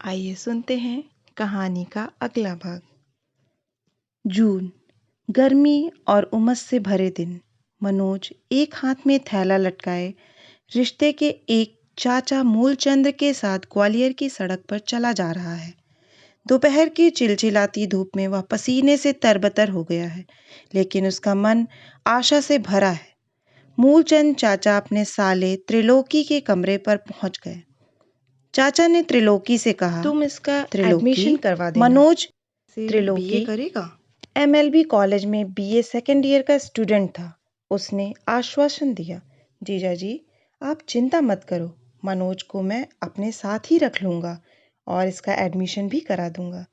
आइए सुनते हैं कहानी का अगला भाग। जून, गर्मी और उमस से भरे दिन। मनोज एक हाथ में थैला लटकाए रिश्ते के एक चाचा मूलचंद के साथ ग्वालियर की सड़क पर चला जा रहा है। दोपहर की चिलचिलाती धूप में वह पसीने से तरबतर हो गया है, लेकिन उसका मन आशा से भरा है। मूलचंद चाचा अपने साले त्रिलोकी के कमरे पर पहुंच गए। चाचा ने त्रिलोकी से कहा, तुम इसका त्रिलोकी, एडमिशन करवा देना। मनोज से त्रिलोकी बीए करेगा। एमएलबी कॉलेज में बीए सेकेंड ईयर का स्टूडेंट था। उसने आश्वासन दिया। जीजा जी, आप चिंता मत करो, मनोज को मैं अपने साथ ही रख लूंगा और इसका एडमिशन भी करा दूंगा।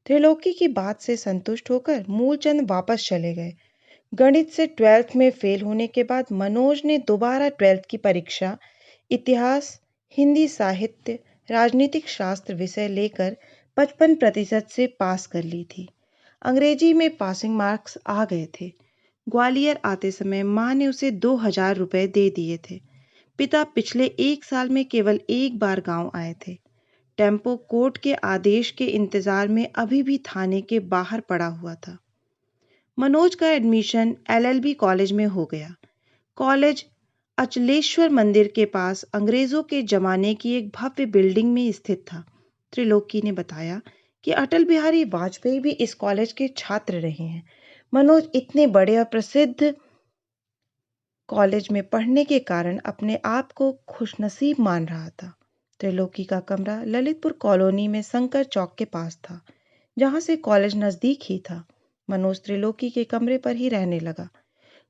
त्रिलोकी की बात से संतुष्ट होकर मूलचंद वापस चले गए। गणित से 12th में फेल होने के बाद मनोज ने दोबारा 12th की परीक्षा इतिहास, हिंदी साहित्य, राजनीतिक शास्त्र विषय लेकर 55% से पास कर ली थी। अंग्रेजी में पासिंग मार्क्स आ गए थे। ग्वालियर आते समय माँ ने उसे 2000 रुपए दे दिए थे। पिता पिछले 1 साल में केवल एक बार गांव आए थे। टेम्पो कोर्ट के आदेश के इंतजार में अभी भी थाने के बाहर पड़ा हुआ था। मनोज का एडमिशन एलएलबी कॉलेज में हो गया। कॉलेज अचलेश्वर मंदिर के पास अंग्रेजों के जमाने की एक भव्य बिल्डिंग में स्थित था। त्रिलोकी ने बताया कि अटल बिहारी वाजपेयी भी इस कॉलेज के छात्र रहे हैं। मनोज इतने बड़े और प्रसिद्ध कॉलेज में पढ़ने के कारण अपने आप को खुशनसीब मान रहा था। त्रिलोकी का कमरा ललितपुर कॉलोनी में शंकर चौक के पास था, जहां से कॉलेज नजदीक ही था। मनोज त्रिलोकी के कमरे पर ही रहने लगा।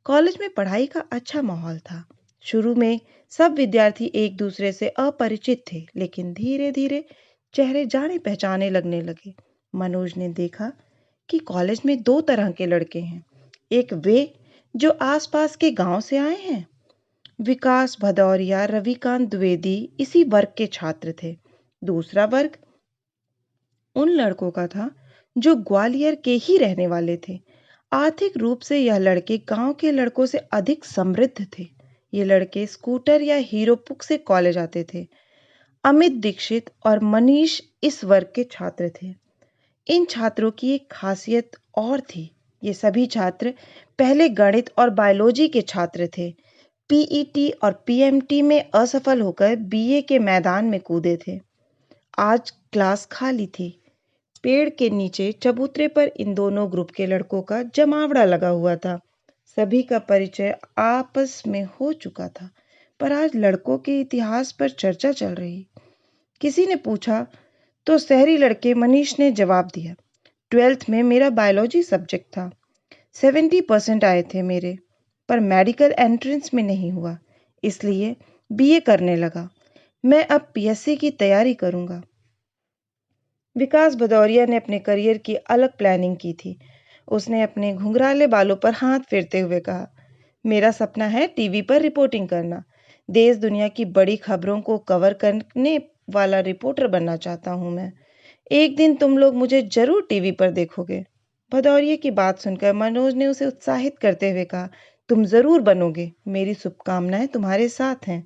कॉलेज में पढ़ाई का अच्छा माहौल था। शुरू में सब विद्यार्थी एक दूसरे से अपरिचित थे, लेकिन धीरे धीरे चेहरे जाने पहचाने लगने लगे। मनोज ने देखा कि कॉलेज में 2 तरह के लड़के हैं। एक वे जो आसपास के गांव से आए हैं। विकास भदौरिया, रविकांत द्विवेदी इसी वर्ग के छात्र थे। दूसरा वर्ग उन लड़कों का था जो ग्वालियर के ही रहने वाले थे। आर्थिक रूप से यह लड़के गांव के लड़कों से अधिक समृद्ध थे। ये लड़के स्कूटर या हीरो पुक से कॉलेज आते थे। अमित दीक्षित और मनीष इस वर्ग के छात्र थे। इन छात्रों की एक खासियत और थी। ये सभी छात्र पहले गणित और बायोलॉजी के छात्र थे। पीईटी और पीएमटी में असफल होकर बीए के मैदान में कूदे थे। आज क्लास खाली थी। पेड़ के नीचे चबूतरे पर इन दोनों ग्रुप के लड़कों का जमावड़ा लगा हुआ था। सभी का परिचय आपस में हो चुका था, पर आज लड़कों के इतिहास पर चर्चा चल रही। किसी ने पूछा तो शहरी लड़के मनीष ने जवाब दिया, 12th में मेरा बायोलॉजी सब्जेक्ट था। 70% आए थे मेरे, पर मेडिकल एंट्रेंस में नहीं हुआ, इसलिए बीए करने लगा। मैं अब पीएससी की तैयारी करूंगा। विकास भदौरिया ने अपने करियर की अलग प्लानिंग की थी। उसने अपने घुंघराले बालों पर हाथ फेरते हुए कहा, मेरा सपना है टीवी पर रिपोर्टिंग करना। देश दुनिया की बड़ी खबरों को कवर करने वाला रिपोर्टर बनना चाहता हूं मैं। एक दिन तुम लोग मुझे जरूर टीवी पर देखोगे। भदौरिया की बात सुनकर मनोज ने उसे उत्साहित करते हुए कहा, तुम जरूर बनोगे, मेरी शुभकामनाएं तुम्हारे साथ हैं।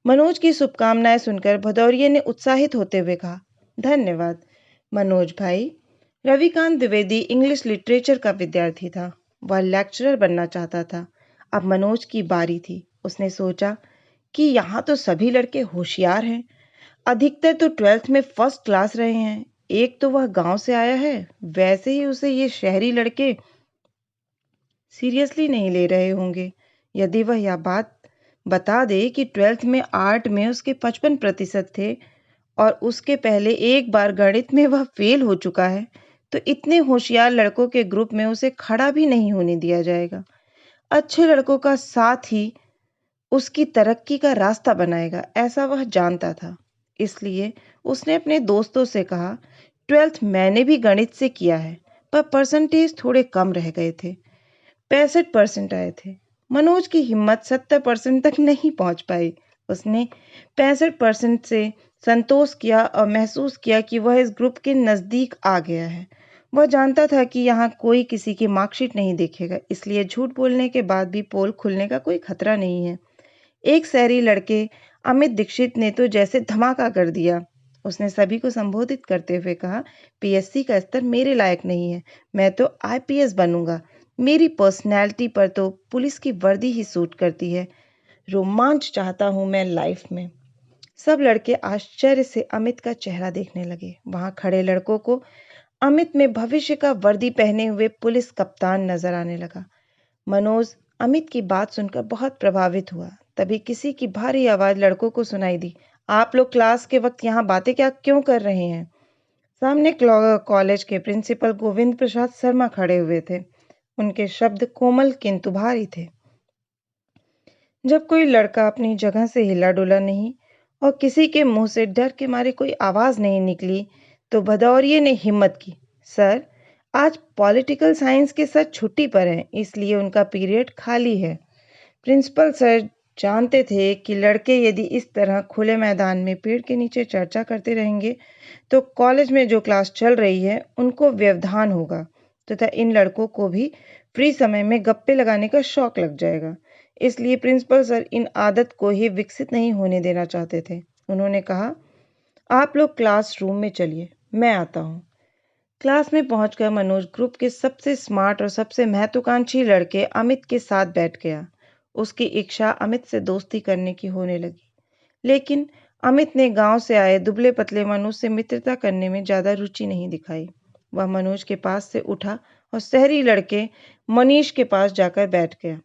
मनोज की शुभकामनाएं सुनकर भदौरिया ने उत्साहित होते हुए कहा, धन्यवाद मनोज भाई। रविकांत द्विवेदी इंग्लिश लिटरेचर का विद्यार्थी था। वह लेक्चरर बनना चाहता था। अब मनोज की बारी थी। उसने सोचा कि यहाँ तो सभी लड़के होशियार हैं। अधिकतर तो 12th में फर्स्ट क्लास रहे हैं। एक तो वह गांव से आया है, वैसे ही उसे ये शहरी लड़के सीरियसली नहीं ले रहे होंगे। यदि वह यह बात बता दे कि 12th में आर्ट में उसके 55% थे और उसके पहले एक बार गणित में वह फेल हो चुका है, तो इतने होशियार लड़कों के ग्रुप में उसे खड़ा भी नहीं होने दिया जाएगा। अच्छे लड़कों का साथ ही उसकी तरक्की का रास्ता बनाएगा, ऐसा वह जानता था। इसलिए उसने अपने दोस्तों से कहा, 12th मैंने भी गणित से किया है, पर परसेंटेज थोड़े कम रह गए थे। 65% आए थे। मनोज की हिम्मत 70% तक नहीं पहुंच पाई। उसने 65% से संतोष किया और महसूस किया कि वह इस ग्रुप के नजदीक आ गया है। वह जानता था कि यहाँ कोई किसी की मार्कशीट नहीं देखेगा, इसलिए झूठ बोलने के बाद भी पोल खुलने का कोई खतरा नहीं है। एक शहरी लड़के अमित दीक्षित ने तो जैसे धमाका कर दिया। उसने सभी को संबोधित करते हुए कहा, पीएससी का स्तर मेरे लायक नहीं है, मैं तो आईपीएस बनूंगा। मेरी पर्सनैलिटी पर तो पुलिस की वर्दी ही सूट करती है। रोमांच चाहता हूं मैं लाइफ में। सब लड़के आश्चर्य से अमित का चेहरा देखने लगे। वहां खड़े लड़कों को अमित में भविष्य का वर्दी पहने हुए पुलिस कप्तान नजर आने लगा। मनोज अमित की बात सुनकर बहुत प्रभावित हुआ। तभी किसी की भारी आवाज लड़कों को सुनाई दी, आप लोग क्लास के वक्त यहाँ बातें क्या क्यों कर रहे हैं? सामने कॉलेज के प्रिंसिपल गोविंद प्रसाद शर्मा खड़े हुए थे। उनके शब्द कोमल किंतु भारी थे। जब कोई लड़का अपनी जगह से हिला डुला नहीं और किसी के मुंह से डर के मारे कोई आवाज नहीं निकली, तो भदौरिये ने हिम्मत की, सर आज पॉलिटिकल साइंस के सर छुट्टी पर हैं, इसलिए उनका पीरियड खाली है। प्रिंसिपल सर जानते थे कि लड़के यदि इस तरह खुले मैदान में पेड़ के नीचे चर्चा करते रहेंगे तो कॉलेज में जो क्लास चल रही है उनको व्यवधान होगा तथा इन लड़कों को भी फ्री समय में गप्पे लगाने का शौक लग जाएगा। इसलिए प्रिंसिपल सर इन आदत को ही विकसित नहीं होने देना चाहते थे। उन्होंने कहा, आप लोग क्लासरूम में चलिए, मैं आता हूँ। क्लास में पहुंचकर मनोज ग्रुप के सबसे स्मार्ट और सबसे महत्वाकांक्षी लड़के अमित के साथ बैठ गया। उसकी इच्छा अमित से दोस्ती करने की होने लगी, लेकिन अमित ने गांव से आए दुबले पतले मनोज से मित्रता करने में ज्यादा रुचि नहीं दिखाई। वह मनोज के पास से उठा और शहरी लड़के मनीष के पास जाकर बैठ गया।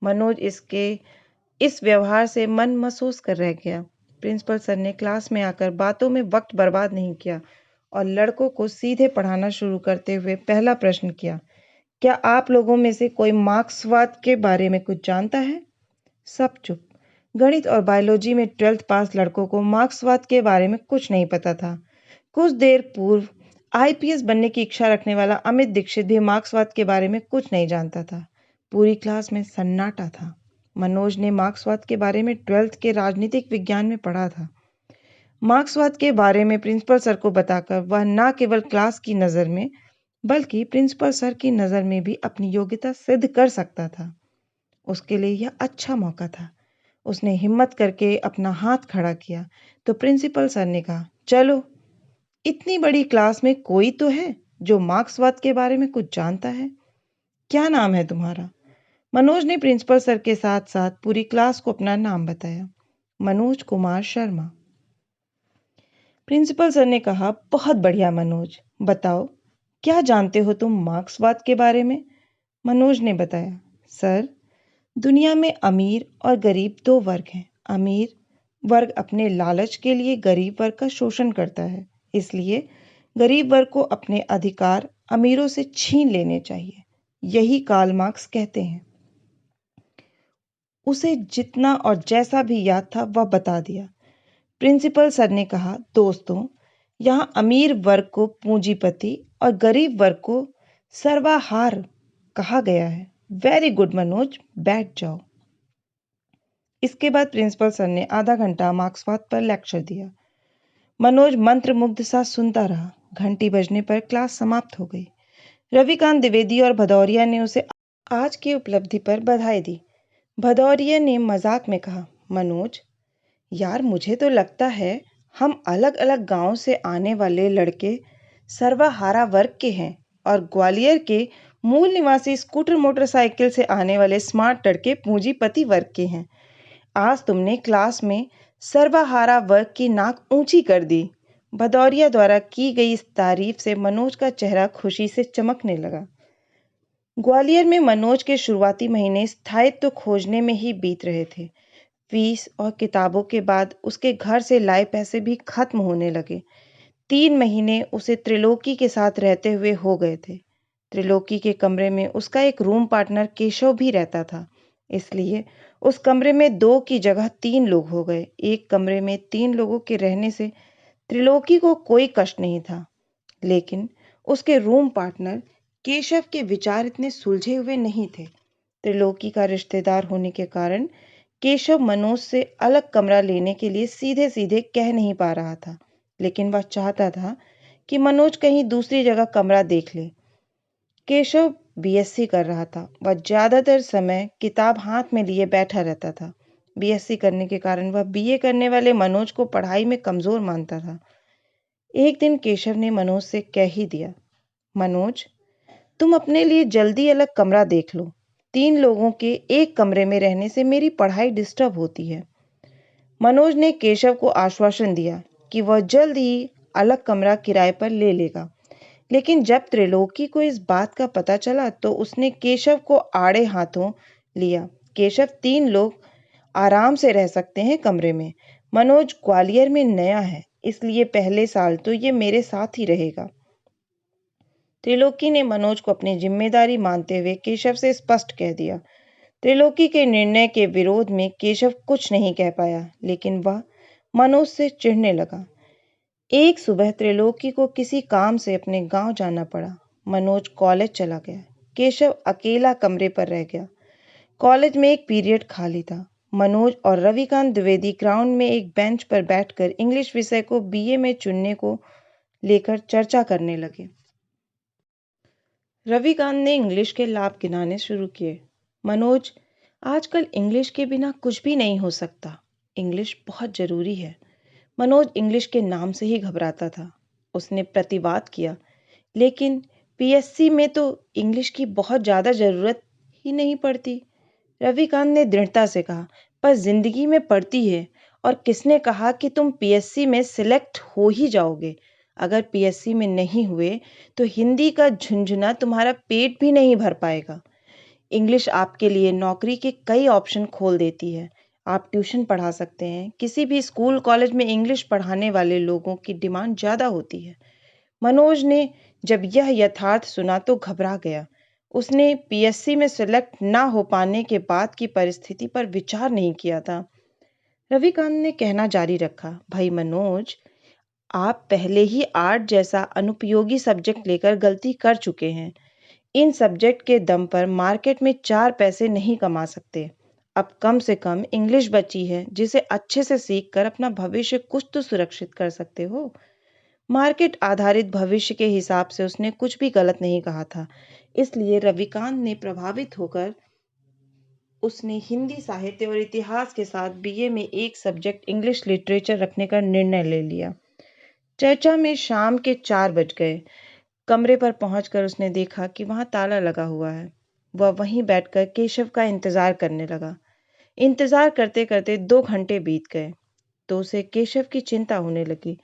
मनोज इसके इस व्यवहार से मन महसूस कर रह गया। प्रिंसिपल सर ने क्लास में आकर बातों में वक्त बर्बाद नहीं किया और लड़कों को सीधे पढ़ाना शुरू करते हुए पहला प्रश्न किया, क्या आप लोगों में से कोई मार्क्सवाद के बारे में कुछ जानता है? सब चुप। गणित और बायोलॉजी में 12th पास लड़कों को मार्क्सवाद के बारे में कुछ नहीं पता था। कुछ देर पूर्व आईपीएस बनने की इच्छा रखने वाला अमित दीक्षित भी मार्क्सवाद के बारे में कुछ नहीं जानता था। पूरी क्लास में सन्नाटा था। मनोज ने मार्क्सवाद के बारे में 12th के राजनीतिक विज्ञान में पढ़ा था। मार्क्सवाद के बारे में प्रिंसिपल सर को बताकर वह न केवल क्लास की नज़र में बल्कि प्रिंसिपल सर की नज़र में भी अपनी योग्यता सिद्ध कर सकता था। उसके लिए यह अच्छा मौका था। उसने हिम्मत करके अपना हाथ खड़ा किया तो प्रिंसिपल सर ने कहा, चलो, इतनी बड़ी क्लास में कोई तो है जो मार्क्सवाद के बारे में कुछ जानता है। क्या नाम है तुम्हारा? मनोज ने प्रिंसिपल सर के साथ साथ पूरी क्लास को अपना नाम बताया, मनोज कुमार शर्मा। प्रिंसिपल सर ने कहा, बहुत बढ़िया मनोज, बताओ क्या जानते हो तुम मार्क्सवाद के बारे में? मनोज ने बताया, सर दुनिया में अमीर और गरीब दो वर्ग हैं। अमीर वर्ग अपने लालच के लिए गरीब वर्ग का शोषण करता है, इसलिए गरीब वर्ग को अपने अधिकार अमीरों से छीन लेने चाहिए। यही कार्ल मार्क्स कहते हैं। उसे जितना और जैसा भी याद था वह बता दिया। प्रिंसिपल सर ने कहा, दोस्तों यहाँ अमीर वर्ग को पूंजीपति और गरीब वर्ग को सर्वाहार कहा गया है। वेरी गुड मनोज, बैठ जाओ। इसके बाद प्रिंसिपल सर ने आधा घंटा मार्क्सवाद पर लेक्चर दिया। मनोज मंत्रमुग्ध सा सुनता रहा। घंटी बजने पर क्लास समाप्त हो गई। रविकांत द्विवेदी और भदौरिया ने उसे आज की उपलब्धि पर बधाई दी। भदौरिया ने मजाक में कहा, मनोज यार मुझे तो लगता है हम अलग अलग गांव से आने वाले लड़के सर्वहारा वर्ग के हैं और ग्वालियर के मूल निवासी स्कूटर मोटरसाइकिल से आने वाले स्मार्ट लड़के पूंजीपति वर्ग के हैं। आज तुमने क्लास में सर्वहारा वर्ग की नाक ऊंची कर दी। भदौरिया द्वारा की गई इस तारीफ से मनोज का चेहरा खुशी से चमकने लगा। ग्वालियर में मनोज के शुरुआती महीने स्थायित्व खोजने में ही बीत रहे थे। फीस और किताबों के बाद उसके घर से लाए पैसे भी खत्म होने लगे। 3 महीने उसे त्रिलोकी के साथ रहते हुए हो गए थे। त्रिलोकी के कमरे में उसका एक रूम पार्टनर केशव भी रहता था, इसलिए उस कमरे में 2 की जगह 3 लोग हो गए। एक कमरे में 3 लोगों के रहने से त्रिलोकी को कोई कष्ट नहीं था, लेकिन उसके रूम पार्टनर केशव के विचार इतने सुलझे हुए नहीं थे। त्रिलोकी का रिश्तेदार होने के कारण केशव मनोज से अलग कमरा लेने के लिए सीधे सीधे कह नहीं पा रहा था, लेकिन वह चाहता था कि मनोज कहीं दूसरी जगह कमरा देख ले। केशव बीएससी कर रहा था। वह ज्यादातर समय किताब हाथ में लिए बैठा रहता था। बीएससी करने के कारण वह बीए करने वाले मनोज को पढ़ाई में कमजोर मानता था। एक दिन केशव ने मनोज से कह ही दिया, मनोज, तुम अपने लिए जल्दी अलग कमरा देख लो। 3 लोगों के एक कमरे में रहने से मेरी पढ़ाई डिस्टर्ब होती है। मनोज ने केशव को आश्वासन दिया कि वह जल्द ही अलग कमरा किराए पर ले लेगा। लेकिन जब त्रिलोकी को इस बात का पता चला तो उसने केशव को आड़े हाथों लिया। केशव, 3 लोग आराम से रह सकते हैं कमरे में। मनोज ग्वालियर में नया है, इसलिए पहले साल तो ये मेरे साथ ही रहेगा। त्रिलोकी ने मनोज को अपनी जिम्मेदारी मानते हुए केशव से स्पष्ट कह दिया। त्रिलोकी के निर्णय के विरोध में केशव कुछ नहीं कह पाया, लेकिन वह मनोज से चिढ़ने लगा। एक सुबह त्रिलोकी को किसी काम से अपने गांव जाना पड़ा। मनोज कॉलेज चला गया। केशव अकेला कमरे पर रह गया। कॉलेज में एक पीरियड खाली था। मनोज और रविकांत द्विवेदी ग्राउंड में एक बेंच पर बैठकर इंग्लिश विषय को बीए में चुनने को लेकर चर्चा करने लगे। रविकांत ने इंग्लिश के लाभ गिनाने शुरू किए। मनोज, आजकल इंग्लिश के बिना कुछ भी नहीं हो सकता। इंग्लिश बहुत जरूरी है। मनोज इंग्लिश के नाम से ही घबराता था। उसने प्रतिवाद किया, लेकिन पीएससी में तो इंग्लिश की बहुत ज्यादा जरूरत ही नहीं पड़ती। रविकांत ने दृढ़ता से कहा, पर जिंदगी में पड़ती है। और किसने कहा कि तुम पीएससी में सिलेक्ट हो ही जाओगे? अगर पीएससी में नहीं हुए तो हिंदी का झुंझुना तुम्हारा पेट भी नहीं भर पाएगा। इंग्लिश आपके लिए नौकरी के कई ऑप्शन खोल देती है। आप ट्यूशन पढ़ा सकते हैं। किसी भी स्कूल कॉलेज में इंग्लिश पढ़ाने वाले लोगों की डिमांड ज़्यादा होती है। मनोज ने जब यह यथार्थ सुना तो घबरा गया। उसने पीएससी में सिलेक्ट ना हो पाने के बाद की परिस्थिति पर विचार नहीं किया था। रविकांत ने कहना जारी रखा, भाई मनोज, आप पहले ही आर्ट जैसा अनुपयोगी सब्जेक्ट लेकर गलती कर चुके हैं। इन सब्जेक्ट के दम पर मार्केट में 4 पैसे नहीं कमा सकते। अब कम से कम इंग्लिश बची है, जिसे अच्छे से सीख कर अपना भविष्य कुछ तो सुरक्षित कर सकते हो। मार्केट आधारित भविष्य के हिसाब से उसने कुछ भी गलत नहीं कहा था। इसलिए रविकांत ने प्रभावित होकर उसने हिंदी साहित्य और इतिहास के साथ बीए में एक सब्जेक्ट इंग्लिश लिटरेचर रखने का निर्णय ले लिया। चर्चा में शाम के 4 बज गए। कमरे पर पहुंचकर उसने देखा कि वहां ताला लगा हुआ है। वह वहीं बैठकर केशव का इंतजार करने लगा। इंतजार करते करते 2 घंटे बीत गए तो उसे केशव की चिंता होने लगी।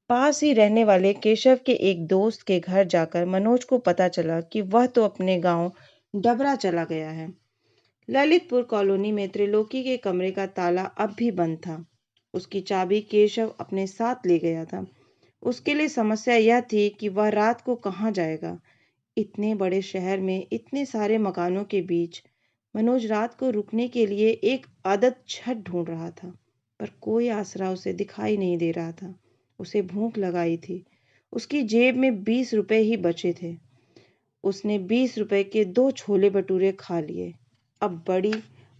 पास ही रहने वाले केशव के एक दोस्त के घर जाकर मनोज को पता चला कि वह तो अपने गांव डबरा चला गया है। ललितपुर कॉलोनी में त्रिलोकी के कमरे का ताला अब भी बंद था। उसकी चाबी केशव अपने साथ ले गया था। उसके लिए समस्या यह थी कि वह रात को कहाँ जाएगा। इतने बड़े शहर में इतने सारे मकानों के बीच मनोज रात को रुकने के लिए एक आदत छत ढूंढ रहा था, पर कोई आसरा उसे दिखाई नहीं दे रहा था। उसे भूख लगाई थी। उसकी जेब में 20 रुपए ही बचे थे। उसने 20 रुपए के 2 छोले भटूरे खा लिए। अब बड़ी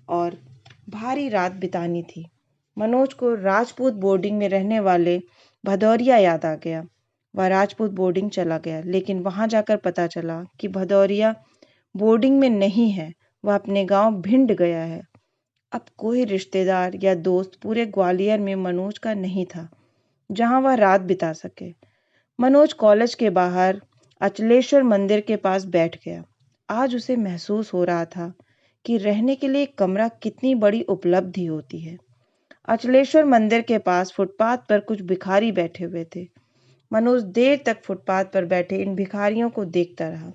और भारी रात बितानी थी। मनोज को राजपूत बोर्डिंग में रहने वाले भदौरिया याद आ गया। वह राजपूत बोर्डिंग चला गया, लेकिन वहां जाकर पता चला कि भदौरिया बोर्डिंग में नहीं है। वह अपने गांव भिंड गया है। अब कोई रिश्तेदार या दोस्त पूरे ग्वालियर में मनोज का नहीं था जहां वह रात बिता सके। मनोज कॉलेज के बाहर अचलेश्वर मंदिर के पास बैठ गया। आज उसे महसूस हो रहा था कि रहने के लिए एक कमरा कितनी बड़ी उपलब्धि होती है। अचलेश्वर मंदिर के पास फुटपाथ पर कुछ भिखारी बैठे हुए थे। मनोज देर तक फुटपाथ पर बैठे इन भिखारियों को देखता रहा।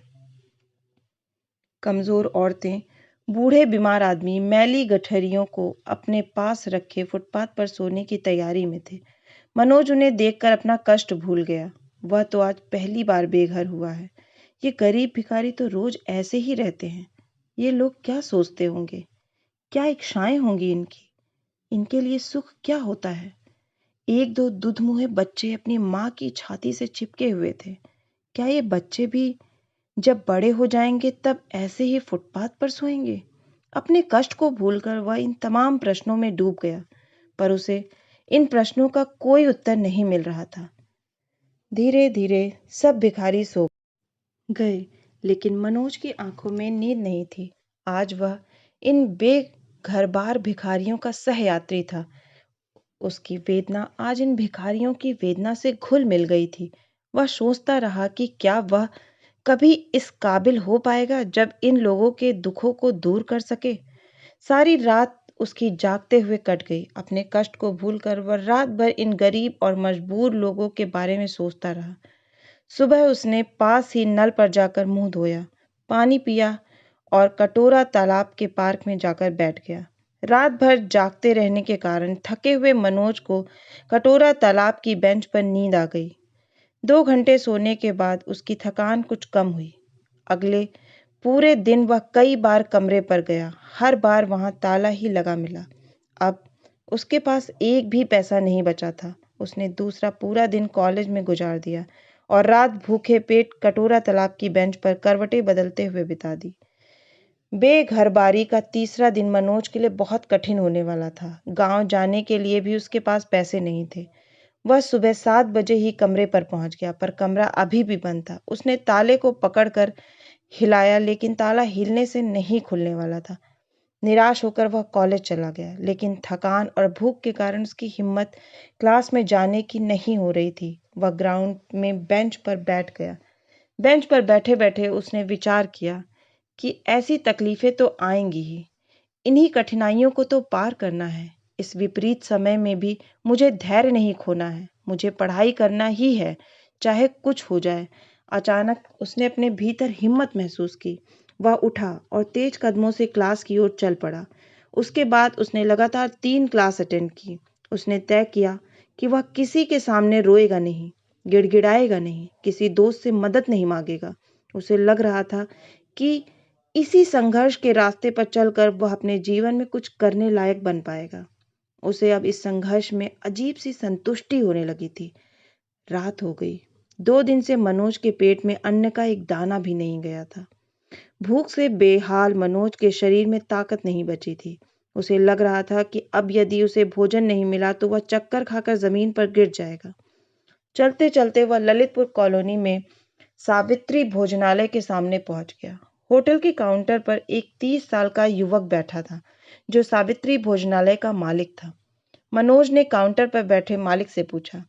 कमजोर औरतें, बूढ़े बीमार आदमी मैली गठरियों को अपने पास रखे फुटपाथ पर सोने की तैयारी में थे। मनोज उन्हें देखकर अपना कष्ट भूल गया। वह तो आज पहली बार बेघर हुआ है। ये गरीब भिखारी तो रोज ऐसे ही रहते हैं। ये लोग क्या सोचते होंगे? क्या इच्छाएं होंगी इनकी? इनके लिए सुख क्या होता है? एक दो दुधमुहे बच्चे अपनी माँ की छाती से चिपके हुए थे। क्या ये बच्चे भी जब बड़े हो जाएंगे तब ऐसे ही फुटपाथ पर सोएंगे? अपने कष्ट को भूलकर वह इन तमाम प्रश्नों में डूब गया, पर उसे इन प्रश्नों का कोई उत्तर नहीं मिल रहा था। धीरे धीरे सब भिखारी सो गए, लेकिन मनोज की आंखों में नींद नहीं थी। आज वह इन बेघरबार भिखारियों का सहयात्री था। उसकी वेदना आज इन भिखारियों की वेदना से घुल मिल गई थी। वह सोचता रहा कि क्या वह कभी इस काबिल हो पाएगा जब इन लोगों के दुखों को दूर कर सके। सारी रात उसकी जागते हुए कट गई। अपने कष्ट को भूलकर वह रात भर इन गरीब और मजबूर लोगों के बारे में सोचता रहा। सुबह उसने पास ही नल पर जाकर मुंह धोया, पानी पिया और कटोरा तालाब के पार्क में जाकर बैठ गया। रात भर जागते रहने के कारण थके हुए मनोज को कटोरा तालाब की बेंच पर नींद आ गई। 2 घंटे सोने के बाद उसकी थकान कुछ कम हुई। अगले पूरे दिन वह कई बार कमरे पर गया, हर बार वहां ताला ही लगा मिला। अब उसके पास एक भी पैसा नहीं बचा था। उसने दूसरा पूरा दिन कॉलेज में गुजार दिया और रात भूखे पेट कटोरा तालाब की बेंच पर करवटें बदलते हुए बिता दी। बेघरबारी का तीसरा दिन मनोज के लिए बहुत कठिन होने वाला था। गांव जाने के लिए भी उसके पास पैसे नहीं थे। वह सुबह 7 बजे ही कमरे पर पहुंच गया, पर कमरा अभी भी बंद था। उसने ताले को पकड़कर हिलाया, लेकिन ताला हिलने से नहीं खुलने वाला था। निराश होकर वह कॉलेज चला गया, लेकिन थकान और भूख के कारण उसकी हिम्मत क्लास में जाने की नहीं हो रही थी। वह ग्राउंड में बेंच पर बैठ गया। बेंच पर बैठे बैठे उसने विचार किया कि ऐसी तकलीफें तो आएंगी ही, इन्हीं कठिनाइयों को तो पार करना है। इस विपरीत समय में भी मुझे धैर्य नहीं खोना है। मुझे पढ़ाई करना ही है, चाहे कुछ हो जाए। अचानक उसने अपने भीतर हिम्मत महसूस की। वह उठा और तेज कदमों से क्लास की ओर चल पड़ा। उसके बाद उसने लगातार 3 क्लास अटेंड की। उसने तय किया कि वह किसी के सामने रोएगा नहीं, गिड़गिड़ाएगा नहीं, किसी दोस्त से मदद नहीं मांगेगा। उसे लग रहा था कि इसी संघर्ष के रास्ते पर चलकर वह अपने जीवन में कुछ करने लायक बन पाएगा। उसे अब इस संघर्ष में अजीब सी संतुष्टि होने लगी थी। रात हो गई। 2 दिन से मनोज के पेट में अन्न का एक दाना भी नहीं गया था। भूख से बेहाल मनोज के शरीर में ताकत नहीं बची थी। उसे लग रहा था कि अब यदि उसे भोजन नहीं मिला तो वह चक्कर खाकर जमीन पर गिर जाएगा। चलते चलते वह ललितपुर कॉलोनी में सावित्री भोजनालय के सामने पहुंच गया। होटल के काउंटर पर एक 30 साल का युवक बैठा था, जो सावित्री भोजनालय का मालिक था। मनोज ने काउंटर पर बैठे मालिक से पूछा,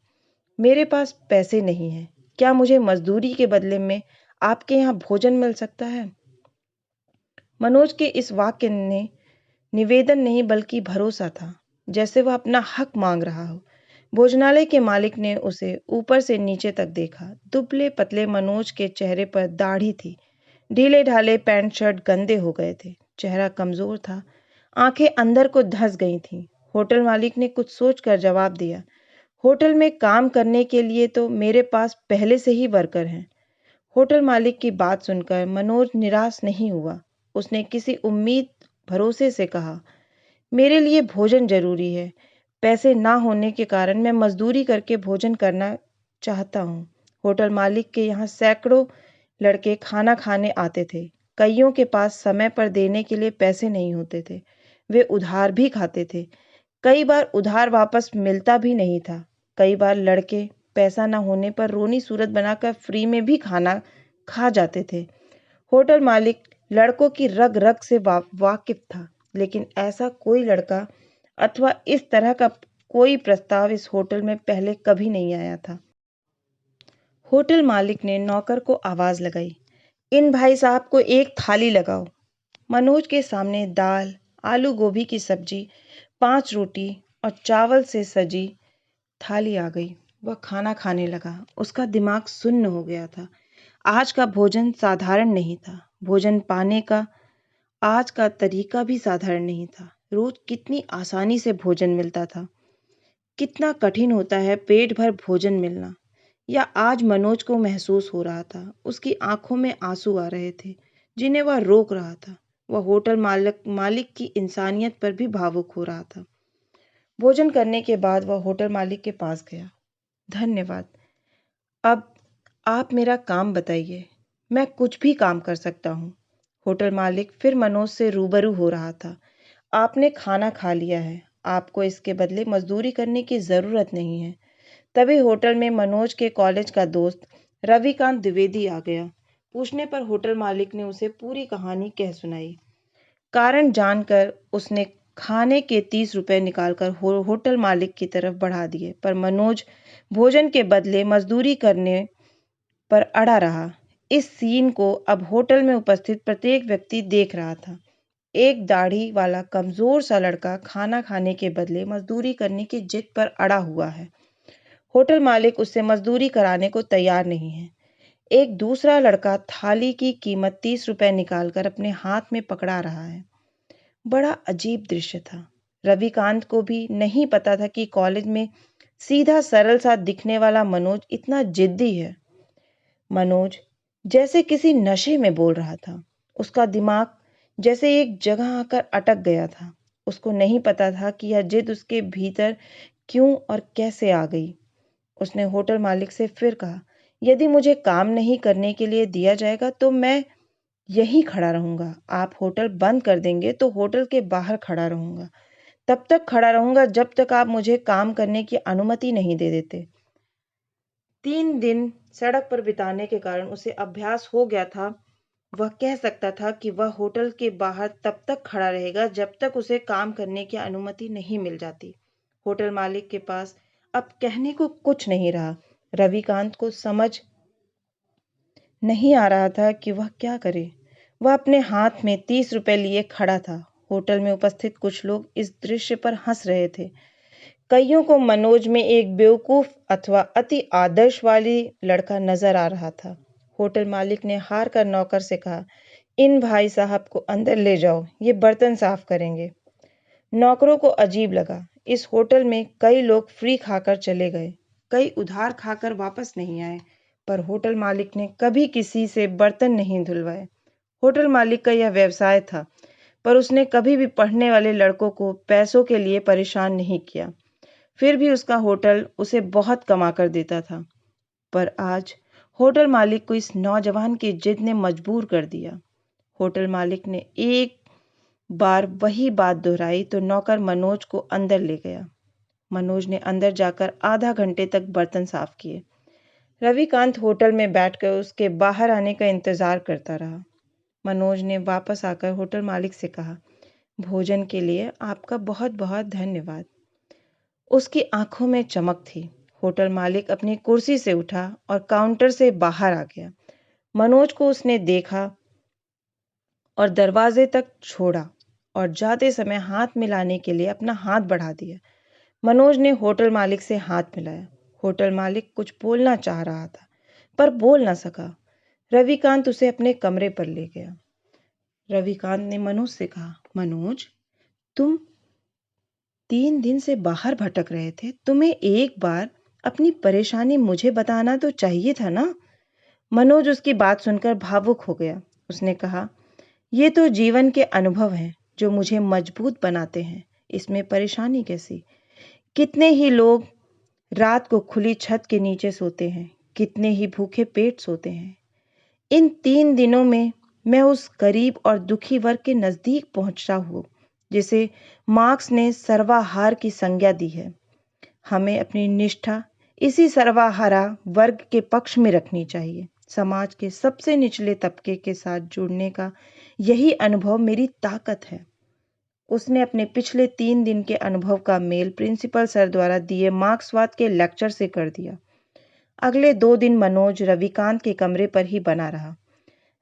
मेरे पास पैसे नहीं हैं, क्या मुझे मजदूरी के बदले में आपके यहाँ भोजन मिल सकता है? मनोज के इस वाक्य ने निवेदन नहीं बल्कि भरोसा था, जैसे वह अपना हक मांग रहा हो। भोजनालय के मालिक ने उसे ऊपर से नीचे तक देखा। दुबले पतले मनोज के चेहरे पर दाढ़ी थी। ढीले ढाले पैंट शर्ट गंदे हो गए थे। चेहरा कमजोर था। आंखें अंदर को धंस गई थीं। होटल मालिक ने कुछ सोचकर जवाब दिया, होटल में काम करने के लिए तो मेरे पास पहले से ही वर्कर हैं। होटल मालिक की बात सुनकर मनोज निराश नहीं हुआ। उसने किसी उम्मीद भरोसे से कहा, मेरे लिए भोजन जरूरी है। पैसे ना होने के कारण मैं मजदूरी करके भोजन करना चाहता हूँ। होटल मालिक के यहाँ सैकड़ों लड़के खाना खाने आते थे। कईयों के पास समय पर देने के लिए पैसे नहीं होते थे। वे उधार भी खाते थे। कई बार उधार वापस मिलता भी नहीं था। कई बार लड़के पैसा न होने पर रोनी सूरत बनाकर फ्री में भी खाना खा जाते थे। होटल मालिक लड़कों की रग रग से वाकिफ था, लेकिन ऐसा कोई लड़का अथवा इस तरह का कोई प्रस्ताव इस होटल में पहले कभी नहीं आया था। होटल मालिक ने नौकर को आवाज लगाई, इन भाई साहब को एक थाली लगाओ। मनोज के सामने दाल, आलू गोभी की सब्जी, 5 रोटी और चावल से सजी थाली आ गई। वह खाना खाने लगा। उसका दिमाग सुन्न हो गया था। आज का भोजन साधारण नहीं था। भोजन पाने का आज का तरीका भी साधारण नहीं था। रोज कितनी आसानी से भोजन मिलता था, कितना कठिन होता है पेट भर भोजन मिलना। या आज मनोज को महसूस हो रहा था, उसकी आंखों में आंसू आ रहे थे जिन्हें वह रोक रहा था। वह होटल मालिक की इंसानियत पर भी भावुक हो रहा था। भोजन करने के बाद वह होटल मालिक के पास गया। धन्यवाद। अब आप मेरा काम बताइए। मैं कुछ भी काम कर सकता हूँ। होटल मालिक फिर मनोज से रूबरू हो रहा था। आपने खाना खा लिया है, आपको इसके बदले मजदूरी करने की जरूरत नहीं है। तभी होटल में मनोज के कॉलेज का दोस्त रविकांत द्विवेदी आ गया। पूछने पर होटल मालिक ने उसे पूरी कहानी कह सुनाई। कारण जानकर उसने खाने के 30 रुपए निकालकर होटल मालिक की तरफ बढ़ा दिए, पर मनोज भोजन के बदले मजदूरी करने पर अड़ा रहा। इस सीन को अब होटल में उपस्थित प्रत्येक व्यक्ति देख रहा था। एक दाढ़ी वाला कमजोर सा लड़का खाना खाने के बदले मजदूरी करने की जिद पर अड़ा हुआ है। होटल मालिक उससे मजदूरी कराने को तैयार नहीं है। एक दूसरा लड़का थाली की कीमत 30 रुपए निकालकर अपने हाथ में पकड़ा रहा है। बड़ा अजीब दृश्य था। रविकांत को भी नहीं पता था कि कॉलेज में सीधा सरल सा दिखने वाला मनोज इतना जिद्दी है। मनोज जैसे किसी नशे में बोल रहा था। उसका दिमाग जैसे एक जगह आकर अटक गया था। उसको नहीं पता था कि यह जिद उसके भीतर क्यों और कैसे आ गई। उसने होटल मालिक से फिर कहा, यदि मुझे काम नहीं करने के लिए दिया जाएगा तो मैं यहीं खड़ा रहूंगा। आप होटल बंद कर देंगे तो होटल के बाहर खड़ा रहूंगा। तब तक खड़ा रहूंगा जब तक आप मुझे काम करने की अनुमति नहीं दे देते। 3 दिन सड़क पर बिताने के कारण उसे अभ्यास हो गया था। वह कह सकता था कि वह होटल के बाहर तब तक खड़ा रहेगा जब तक उसे काम करने की अनुमति नहीं मिल जाती। होटल मालिक के पास अब कहने को कुछ नहीं रहा। रविकांत को समझ नहीं आ रहा था कि वह क्या करे। वह अपने हाथ में 30 रुपए लिए खड़ा था। होटल में उपस्थित कुछ लोग इस दृश्य पर हंस रहे थे। कईयों को मनोज में एक बेवकूफ अथवा अति आदर्शवादी लड़का नजर आ रहा था। होटल मालिक ने हार कर नौकर से कहा, इन भाई साहब को अंदर ले जाओ, ये बर्तन साफ करेंगे। नौकरों को अजीब लगा। इस होटल में कई लोग फ्री खाकर चले गए, कई उधार खाकर वापस नहीं आए, पर होटल मालिक ने कभी किसी से बर्तन नहीं धुलवाए। होटल मालिक का यह व्यवसाय था, पर उसने कभी भी पढ़ने वाले लड़कों को पैसों के लिए परेशान नहीं किया। फिर भी उसका होटल उसे बहुत कमा कर देता था। पर आज होटल मालिक को इस नौजवान की जिद ने मजबूर कर दिया। होटल मालिक ने एक बार वही बात दोहराई तो नौकर मनोज को अंदर ले गया। मनोज ने अंदर जाकर आधा घंटे तक बर्तन साफ किए। रविकांत होटल में बैठकर उसके बाहर आने का इंतजार करता रहा। मनोज ने वापस आकर होटल मालिक से कहा, भोजन के लिए आपका बहुत बहुत धन्यवाद। उसकी आंखों में चमक थी। होटल मालिक अपनी कुर्सी से उठा और काउंटर से बाहर आ गया। मनोज को उसने देखा और दरवाजे तक छोड़ा और जाते समय हाथ मिलाने के लिए अपना हाथ बढ़ा दिया। मनोज ने होटल मालिक से हाथ मिलाया। होटल मालिक कुछ बोलना चाह रहा था, पर बोल ना सका। रविकांत उसे अपने कमरे पर ले गया। रविकांत ने मनोज से कहा, मनोज, तुम 3 दिन से बाहर भटक रहे थे। तुम्हें एक बार अपनी परेशानी मुझे बताना तो चाहिए था ना। मनोज उसकी बात सुनकर भावुक हो गया। उसने कहा, ये तो जीवन के अनुभव हैं जो मुझे मजबूत बनाते हैं। इसमें परेशानी कैसी? कितने ही लोग रात को खुली छत के नीचे सोते हैं, कितने ही भूखे पेट सोते हैं। इन 3 दिनों में मैं उस गरीब और दुखी वर्ग के नजदीक पहुंचा हूँ जिसे मार्क्स ने सर्वाहार की संज्ञा दी है। हमें अपनी निष्ठा इसी सर्वाहारा वर्ग के पक्ष में रखनी चाहिए। समाज के सबसे निचले तबके के साथ जुड़ने का यही अनुभव मेरी ताकत है। उसने अपने पिछले 3 दिन के अनुभव का मेल प्रिंसिपल सर द्वारा दिए मार्क्सवाद के लेक्चर से कर दिया। अगले 2 दिन मनोज रविकांत के कमरे पर ही बना रहा।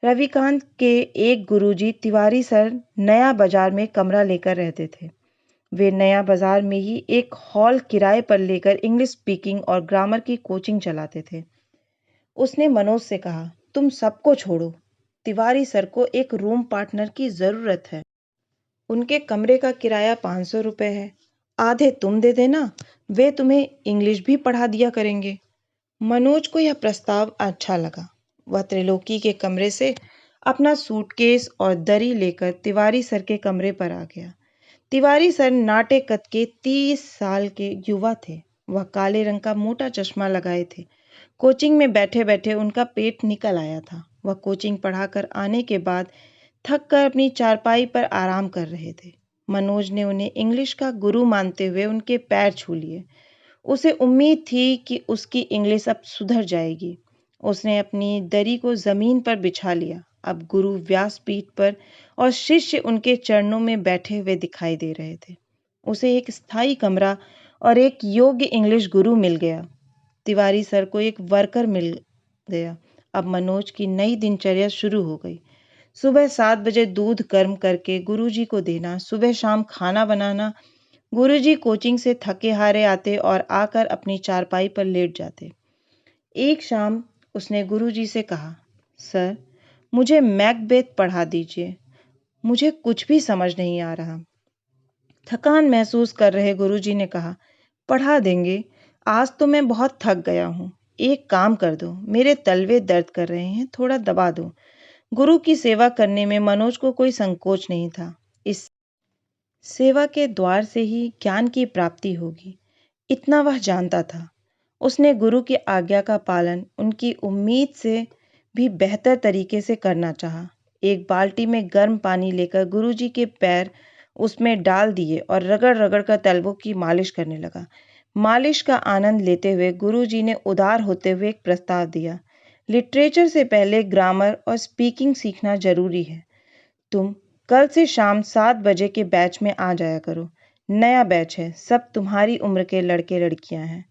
रविकांत के एक गुरुजी तिवारी सर नया बाजार में कमरा लेकर रहते थे। वे नया बाजार में ही एक हॉल किराए पर लेकर इंग्लिश स्पीकिंग और ग्रामर की कोचिंग चलाते थे। उसने मनोज से कहा, तुम सबको छोड़ो, तिवारी सर को एक रूम पार्टनर की जरूरत है। उनके कमरे का किराया 500 रुपए है। आधे तुम दे देना, वे तुम्हें इंग्लिश भी पढ़ा दिया करेंगे। मनोज को यह प्रस्ताव अच्छा लगा। वह त्रिलोकी के कमरे से अपना सूटकेस और दरी लेकर तिवारी सर के कमरे पर आ गया। तिवारी सर नाटे कद के 30 साल के युवा थे। वह काले रंग का मोटा चश्मा लगाए थे। कोचिंग में बैठे बैठे उनका पेट निकल आया था। वह कोचिंग पढ़ाकर आने के बाद थक कर अपनी चारपाई पर आराम कर रहे थे। मनोज ने उन्हें इंग्लिश का गुरु मानते हुए उनके पैर छू लिए। उसे उम्मीद थी कि उसकी इंग्लिश अब सुधर जाएगी। उसने अपनी दरी को जमीन पर बिछा लिया। अब गुरु व्यासपीठ पर और शिष्य उनके चरणों में बैठे हुए दिखाई दे रहे थे। उसे एक स्थायी कमरा और एक योग्य इंग्लिश गुरु मिल गया। तिवारी सर को एक वर्कर मिल गया। अब मनोज की नई दिनचर्या शुरू हो गई। सुबह 7 बजे दूध गर्म करके गुरुजी को देना, सुबह शाम खाना बनाना। गुरुजी कोचिंग से थके हारे आते और आकर अपनी चारपाई पर लेट जाते। एक शाम उसने गुरुजी से कहा, सर मुझे मैकबेथ पढ़ा दीजिए, मुझे कुछ भी समझ नहीं आ रहा। थकान महसूस कर रहे गुरुजी ने कहा, पढ़ा देंगे, आज तो मैं बहुत थक गया हूँ। एक काम कर दो, मेरे तलवे दर्द कर रहे हैं, थोड़ा दबा दो। गुरु की सेवा करने में मनोज को कोई संकोच नहीं था। इस सेवा के द्वार से ही ज्ञान की प्राप्ति होगी, इतना वह जानता था। उसने गुरु की आज्ञा का पालन उनकी उम्मीद से भी बेहतर तरीके से करना चाहा। एक बाल्टी में गर्म पानी लेकर गुरुजी के पैर उसमें डाल दिए और रगड़ रगड़ कर तलवों की मालिश करने लगा। मालिश का आनंद लेते हुए गुरुजी ने उदार होते हुए एक प्रस्ताव दिया, लिटरेचर से पहले ग्रामर और स्पीकिंग सीखना जरूरी है। तुम कल से शाम 7 बजे के बैच में आ जाया करो। नया बैच है, सब तुम्हारी उम्र के लड़के लड़कियां हैं।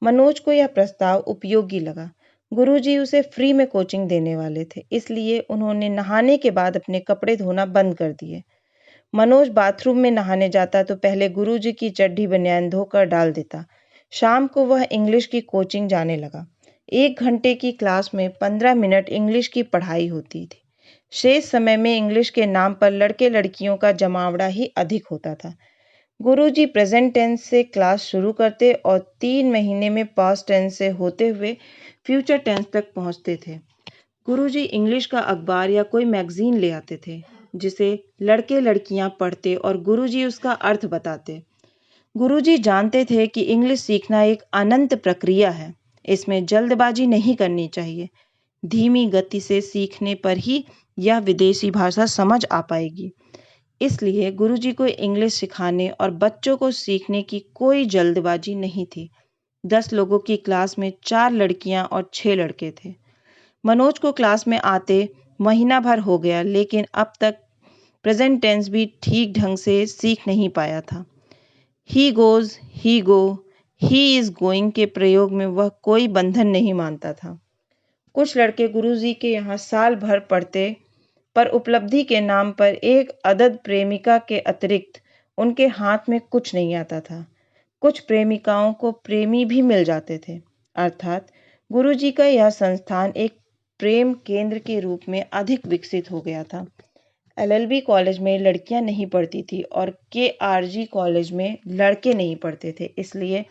मनोज को यह प्रस्ताव उपयोगी लगा। गुरुजी उसे फ्री में कोचिंग देने वाले थे, इसलिए उन्होंने नहाने के बाद अपने कपड़े धोना बंद कर दिए। मनोज बाथरूम में नहाने जाता तो पहले गुरुजी की चड्डी बनियान धोकर डाल देता। शाम को वह इंग्लिश की कोचिंग जाने लगा। 1 घंटे की क्लास में 15 मिनट इंग्लिश की पढ़ाई होती थी। शेष समय में इंग्लिश के नाम पर लड़के लड़कियों का जमावड़ा ही अधिक होता था। गुरुजी प्रेजेंट टेंस से क्लास शुरू करते और 3 महीने में पास्ट टेंस से होते हुए फ्यूचर टेंस तक पहुंचते थे। गुरुजी इंग्लिश का अखबार या कोई मैगजीन ले आते थे, जिसे लड़के लड़कियां पढ़ते और गुरुजी उसका अर्थ बताते। गुरुजी जानते थे कि इंग्लिश सीखना एक अनंत प्रक्रिया है, इसमें जल्दबाजी नहीं करनी चाहिए। धीमी गति से सीखने पर ही यह विदेशी भाषा समझ आ पाएगी। इसलिए गुरुजी को इंग्लिश सिखाने और बच्चों को सीखने की कोई जल्दबाजी नहीं थी। 10 लोगों की क्लास में 4 लड़कियां और 6 लड़के थे। मनोज को क्लास में आते महीना भर हो गया, लेकिन अब तक प्रेजेंट टेंस भी ठीक ढंग से सीख नहीं पाया था। He goes, he go, he is going के प्रयोग में वह कोई बंधन नहीं मानता था। कुछ लड़के गुरुजी के यहाँ साल भर पढ़ते, पर उपलब्धि के नाम पर एक अदद प्रेमिका के अतिरिक्त उनके हाथ में कुछ नहीं आता था। कुछ प्रेमिकाओं को प्रेमी भी मिल जाते थे। अर्थात गुरुजी का यह संस्थान एक प्रेम केंद्र के रूप में अधिक विकसित हो गया था। एलएलबी कॉलेज में लड़कियां नहीं पढ़ती थी और केआरजी कॉलेज में लड़के नहीं पढ़ते थे, इसलिए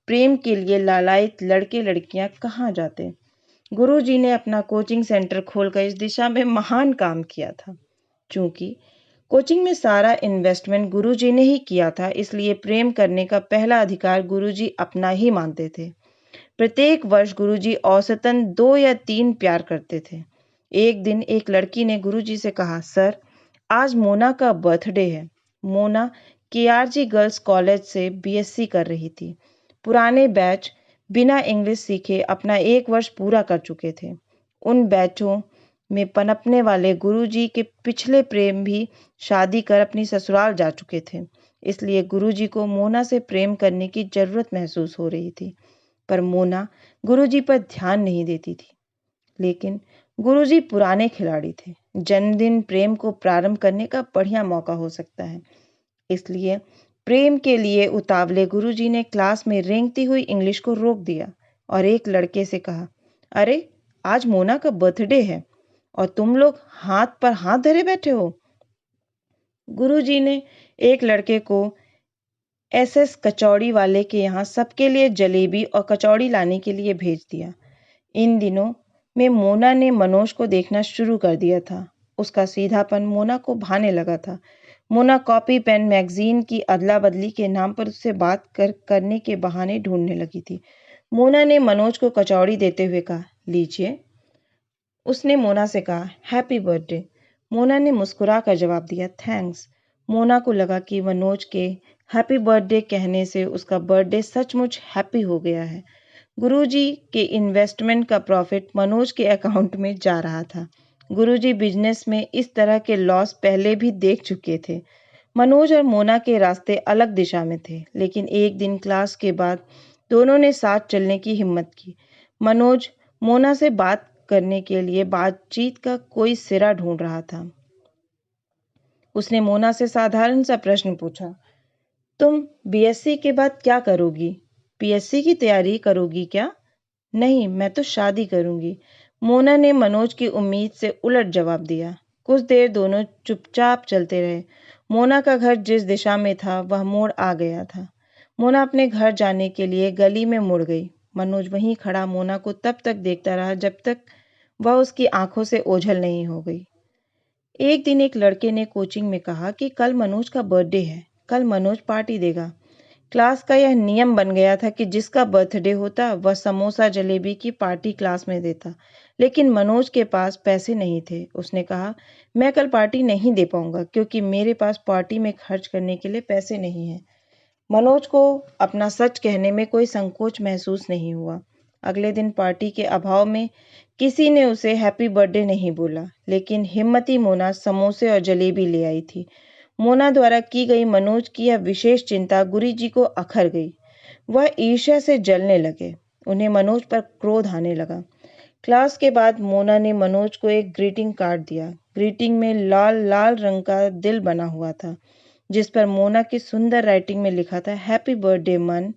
प्रेम के लिए लालायित लड़के लड़कियां कहाँ जाते। गुरुजी ने अपना कोचिंग सेंटर खोलकर इस दिशा में महान काम किया था। चूंकि कोचिंग में सारा इन्वेस्टमेंट गुरुजी ने ही किया था, इसलिए प्रेम करने का पहला अधिकार गुरुजी अपना ही मानते थे। प्रत्येक वर्ष गुरुजी औसतन 2 या 3 प्यार करते थे। एक दिन एक लड़की ने गुरुजी से कहा, सर आज मोना का बर्थडे है। मोना केआरजी गर्ल्स कॉलेज से बीएससी कर रही थी। पुराने बैच बिना इंग्लिश सीखे अपना 1 वर्ष पूरा कर चुके थे। उन बैचों में पनपने वाले गुरुजी के पिछले प्रेम भी शादी कर अपनी ससुराल जा चुके थे, इसलिए गुरुजी को मोना से प्रेम करने की जरूरत महसूस हो रही थी। पर मोना गुरुजी पर ध्यान नहीं देती थी। लेकिन गुरुजी पुराने खिलाड़ी थे। जन्मदिन प्रेम को प्रारंभ करने का बढ़िया मौका हो सकता है, इसलिए प्रेम के लिए उतावले गुरुजी ने क्लास में रेंगती हुई इंग्लिश को रोक दिया और एक लड़के से कहा, अरे आज मोना का बर्थडे है और तुम लोग हाथ पर हाथ धरे बैठे हो। गुरुजी ने एक लड़के को एसएस कचौड़ी वाले के यहाँ सबके लिए जलेबी और कचौड़ी लाने के लिए भेज दिया। इन दिनों में मोना ने मनोज को देखना शुरू कर दिया था। उसका सीधापन मोना को भाने लगा था। मोना कॉपी पेन मैगजीन की अदला बदली के नाम पर उससे बात करने के बहाने ढूंढने लगी थी। मोना ने मनोज को कचौड़ी देते हुए कहा, लीजिए। उसने मोना से कहा, हैप्पी बर्थडे। मोना ने मुस्कुरा कर जवाब दिया, थैंक्स। मोना को लगा कि मनोज के हैप्पी बर्थडे कहने से उसका बर्थडे सचमुच हैप्पी हो गया है। गुरुजी के इन्वेस्टमेंट का प्रॉफिट मनोज के अकाउंट में जा रहा था। गुरुजी बिजनेस में इस तरह के लॉस पहले भी देख चुके थे। मनोज और मोना के रास्ते अलग दिशा में थे, लेकिन एक दिन क्लास के बाद दोनों ने साथ चलने की हिम्मत की। मनोज मोना से बात करने के लिए बातचीत का कोई सिरा ढूंढ रहा था। उसने मोना से साधारण सा प्रश्न पूछा, तुम बीएससी के बाद क्या करोगी? पीएससी की तैयारी करोगी क्या? नहीं, मैं तो शादी करूंगी। मोना ने मनोज की उम्मीद से उलट जवाब दिया। कुछ देर दोनों चुपचाप चलते रहे। मोना का घर जिस दिशा में था वह मोड़ आ गया था। मोना अपने घर जाने के लिए गली में मुड़ गई। मनोज वहीं खड़ा मोना को तब तक देखता रहा जब तक वह उसकी आंखों से ओझल नहीं हो गई। एक दिन एक लड़के ने कोचिंग में कहा कि कल मनोज का बर्थडे है, कल मनोज पार्टी देगा। क्लास का यह नियम बन गया था कि जिसका बर्थडे होता वह समोसा जलेबी की पार्टी क्लास में देता। लेकिन मनोज के पास पैसे नहीं थे। उसने कहा, मैं कल पार्टी नहीं दे पाऊंगा क्योंकि मेरे पास पार्टी में खर्च करने के लिए पैसे नहीं हैं। मनोज को अपना सच कहने में कोई संकोच महसूस नहीं हुआ। अगले दिन पार्टी के अभाव में किसी ने उसे हैप्पी बर्थडे नहीं बोला, लेकिन हिम्मती मोना समोसे और जलेबी ले आई थी। मोना द्वारा की गई मनोज की यह विशेष चिंता गुरुजी को अखर गई। वह ईर्ष्या से जलने लगे। उन्हें मनोज पर क्रोध आने लगा। क्लास के बाद मोना ने मनोज को एक ग्रीटिंग कार्ड दिया। ग्रीटिंग में लाल लाल रंग का दिल बना हुआ था, जिस पर मोना की सुंदर राइटिंग में लिखा था, हैप्पी बर्थडे मन।